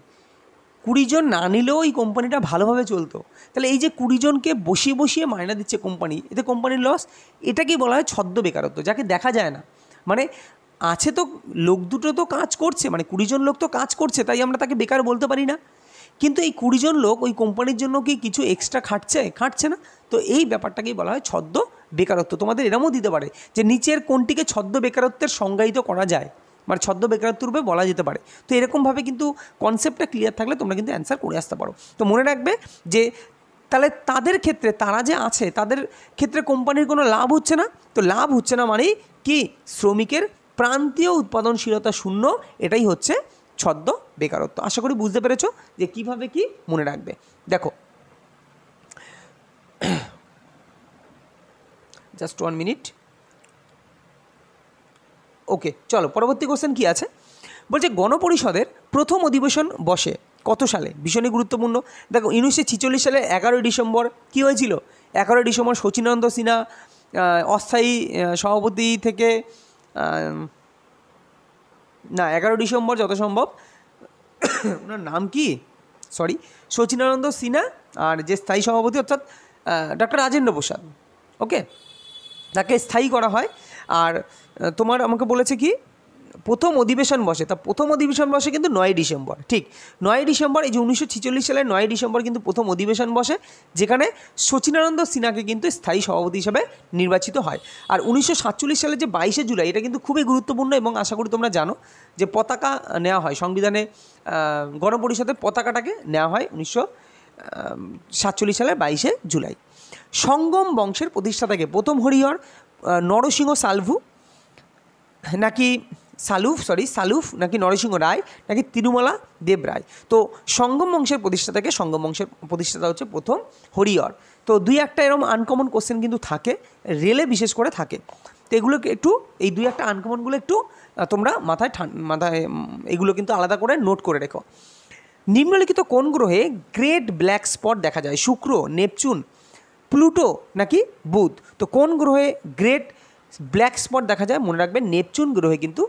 20 জন না নিলেও এই কোম্পানিটা ভালোভাবে চলতো। তাহলে এই যে 20 জনকে বসিয়ে বসিয়ে মাইনা দিচ্ছে কোম্পানি, এতে কোম্পানির লস। এটাকেই বলা হয় ছদ্ম বেকারত্ব, যাকে দেখা যায় না। মানে আছে তো লোক দুটো তো কাজ করছে, মানে 20 জন লোক তো কাজ করছে, তাই আমরা তাকে বেকার বলতে পারি না। কিন্তু এই 20 জন লোক ওই কোম্পানির জন্য কি কিছু এক্সট্রা খাটছে না? তো এই ব্যাপারটাকেই বলা হয় ছদ্ম বেকারত্ব। তোমাদের এরমও দিতে পারে যে নিচের কোনটিকে ছদ্ম বেকারত্বের সংজ্ঞায়িত করা যায়, মানে ছদ্ম বেকারত্ব রূপে বলা যেতে পারে। তো এরকমভাবে কিন্তু কনসেপ্টটা ক্লিয়ার থাকলে তোমরা কিন্তু অ্যান্সার করে আসতে পারো। তো মনে রাখবে যে তাহলে তাদের ক্ষেত্রে, তারা যে আছে তাদের ক্ষেত্রে কোম্পানির কোনো লাভ হচ্ছে না। তো লাভ হচ্ছে না মানেই কি শ্রমিকের প্রান্তীয় উৎপাদনশীলতা শূন্য, এটাই হচ্ছে ছদ্ম বেকারত্ব। আশা করি বুঝতে পেরেছো যে কিভাবে কি মনে রাখবে। দেখো জাস্ট 1 মিনিট। ওকে, চলো পরবর্তী কোশ্চেন কি আছে, বলছে গণপরিষদের প্রথম অধিবেশন বসে কত সালে? ভীষণই গুরুত্বপূর্ণ। দেখো 1946 সালে 11ই ডিসেম্বর কী হয়েছিল? 11ই ডিসেম্বর শচীনানন্দ সিনহা অস্থায়ী সভাপতি থেকে, না 11 ডিসেম্বর যত সম্ভব, ওনার নাম কি, সরি, শচীনানন্দ সিনহা আর যে স্থায়ী সভাপতি অর্থাৎ ডক্টর রাজেন্দ্র প্রসাদ, ওকে, তাকে স্থায়ী করা হয়। আর তোমার আমাকে বলেছে কি প্রথম অধিবেশন বসে, তা প্রথম অধিবেশন বসে কিন্তু 9ই ডিসেম্বর, ঠিক 9ই ডিসেম্বর। এই যে 1946 সালের 9ই ডিসেম্বর কিন্তু প্রথম অধিবেশন বসে, যেখানে শচীনানন্দ সিনহাকে কিন্তু স্থায়ী সভাপতি হিসেবে নির্বাচিত হয়। আর 1947 সালের যে 22শে জুলাই, এটা কিন্তু খুবই গুরুত্বপূর্ণ এবং আশা করি তোমরা জানো যে পতাকা নেওয়া হয় সংবিধানে, গণপরিষদের পতাকাটাকে নেওয়া হয় 1947 সালের 22শে জুলাই। সঙ্গম বংশের প্রতিষ্ঠাতাকে প্রথম হরিহর নরসিংহ সালভু নাকি সালুফ নাকি নরসিংহ রায় নাকি তিরুমালা দেব রায়? তো সঙ্গম বংশের প্রতিষ্ঠাতাকে, সঙ্গম বংশের প্রতিষ্ঠাতা হচ্ছে প্রথম হরিহর। তো দুই একটা এরকম আনকমন কোশ্চেন কিন্তু থাকে, রেলে বিশেষ করে থাকে। তো এগুলোকে একটু, এই দুই একটা আনকমনগুলো একটু তোমরা মাথায় এগুলো কিন্তু আলাদা করে নোট করে রেখো। নিম্নলিখিত কোন গ্রহে গ্রেট ব্ল্যাক স্পট দেখা যায়? শুক্র, নেপচুন, প্লুটো নাকি বুধ? তো কোন গ্রহে গ্রেট ব্ল্যাক স্পট দেখা যায়? মনে রাখবেন নেপচুন গ্রহে কিন্তু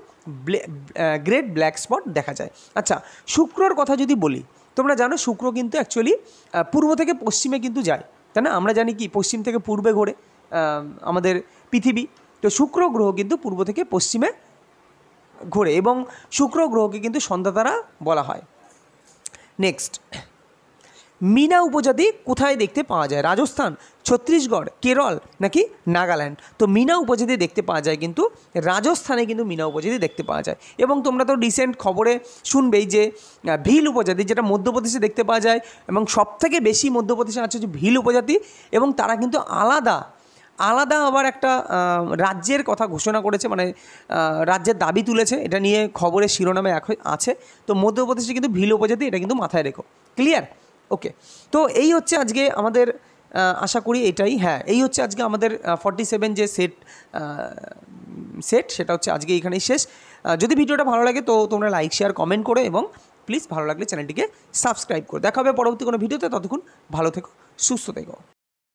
গ্রেট ব্ল্যাক স্পট দেখা যায়। আচ্ছা, শুক্রর কথা যদি বলি, তোমরা জানো শুক্র কিন্তু অ্যাকচুয়ালি পূর্ব থেকে পশ্চিমে কিন্তু যায়, তাই না? আমরা জানি কি পশ্চিম থেকে পূর্বে ঘোরে আমাদের পৃথিবী। তো শুক্র গ্রহ কিন্তু পূর্ব থেকে পশ্চিমে ঘোরে এবং শুক্র গ্রহকে কিন্তু সন্ধ্যা তারা বলা হয়। নেক্সট, মিনা উপজাতি কোথায় দেখতে পাওয়া যায়? রাজস্থান, ছত্তিশগড়, কেরল নাকি নাগাল্যান্ড? তো মিনা উপজাতি দেখতে পাওয়া যায় কিন্তু রাজস্থানে, কিন্তু মিনা উপজাতি দেখতে পাওয়া যায়। এবং তোমরা তো রিসেন্ট খবরে শুনবেই যে ভিল উপজাতি, যেটা মধ্যপ্রদেশে দেখতে পাওয়া যায়, এবং সবথেকে বেশি মধ্যপ্রদেশে আছে যে ভিল উপজাতি, এবং তারা কিন্তু আলাদা আবার একটা রাজ্যের কথা ঘোষণা করেছে, মানে রাজ্যের দাবি তুলেছে, এটা নিয়ে খবরের শিরোনামে আছে। তো মধ্যপ্রদেশে কিন্তু ভিল উপজাতি, এটা কিন্তু মাথায় রেখো। ক্লিয়ার? ওকে, তো এই হচ্ছে আজকে আমাদের, আশা করি এটাই, হ্যাঁ এই হচ্ছে আজকে আমাদের 47 যে সেট সেটা হচ্ছে আজকে এখানেই শেষ। যদি ভিডিওটা ভালো লাগে তো তোমরা লাইক, শেয়ার, কমেন্ট করে, এবং প্লিজ ভালো লাগলে চ্যানেলটিকে সাবস্ক্রাইব করো। দেখা হবে পরবর্তী কোনো ভিডিওতে। ততক্ষণ ভালো থেকো, সুস্থ থেকো।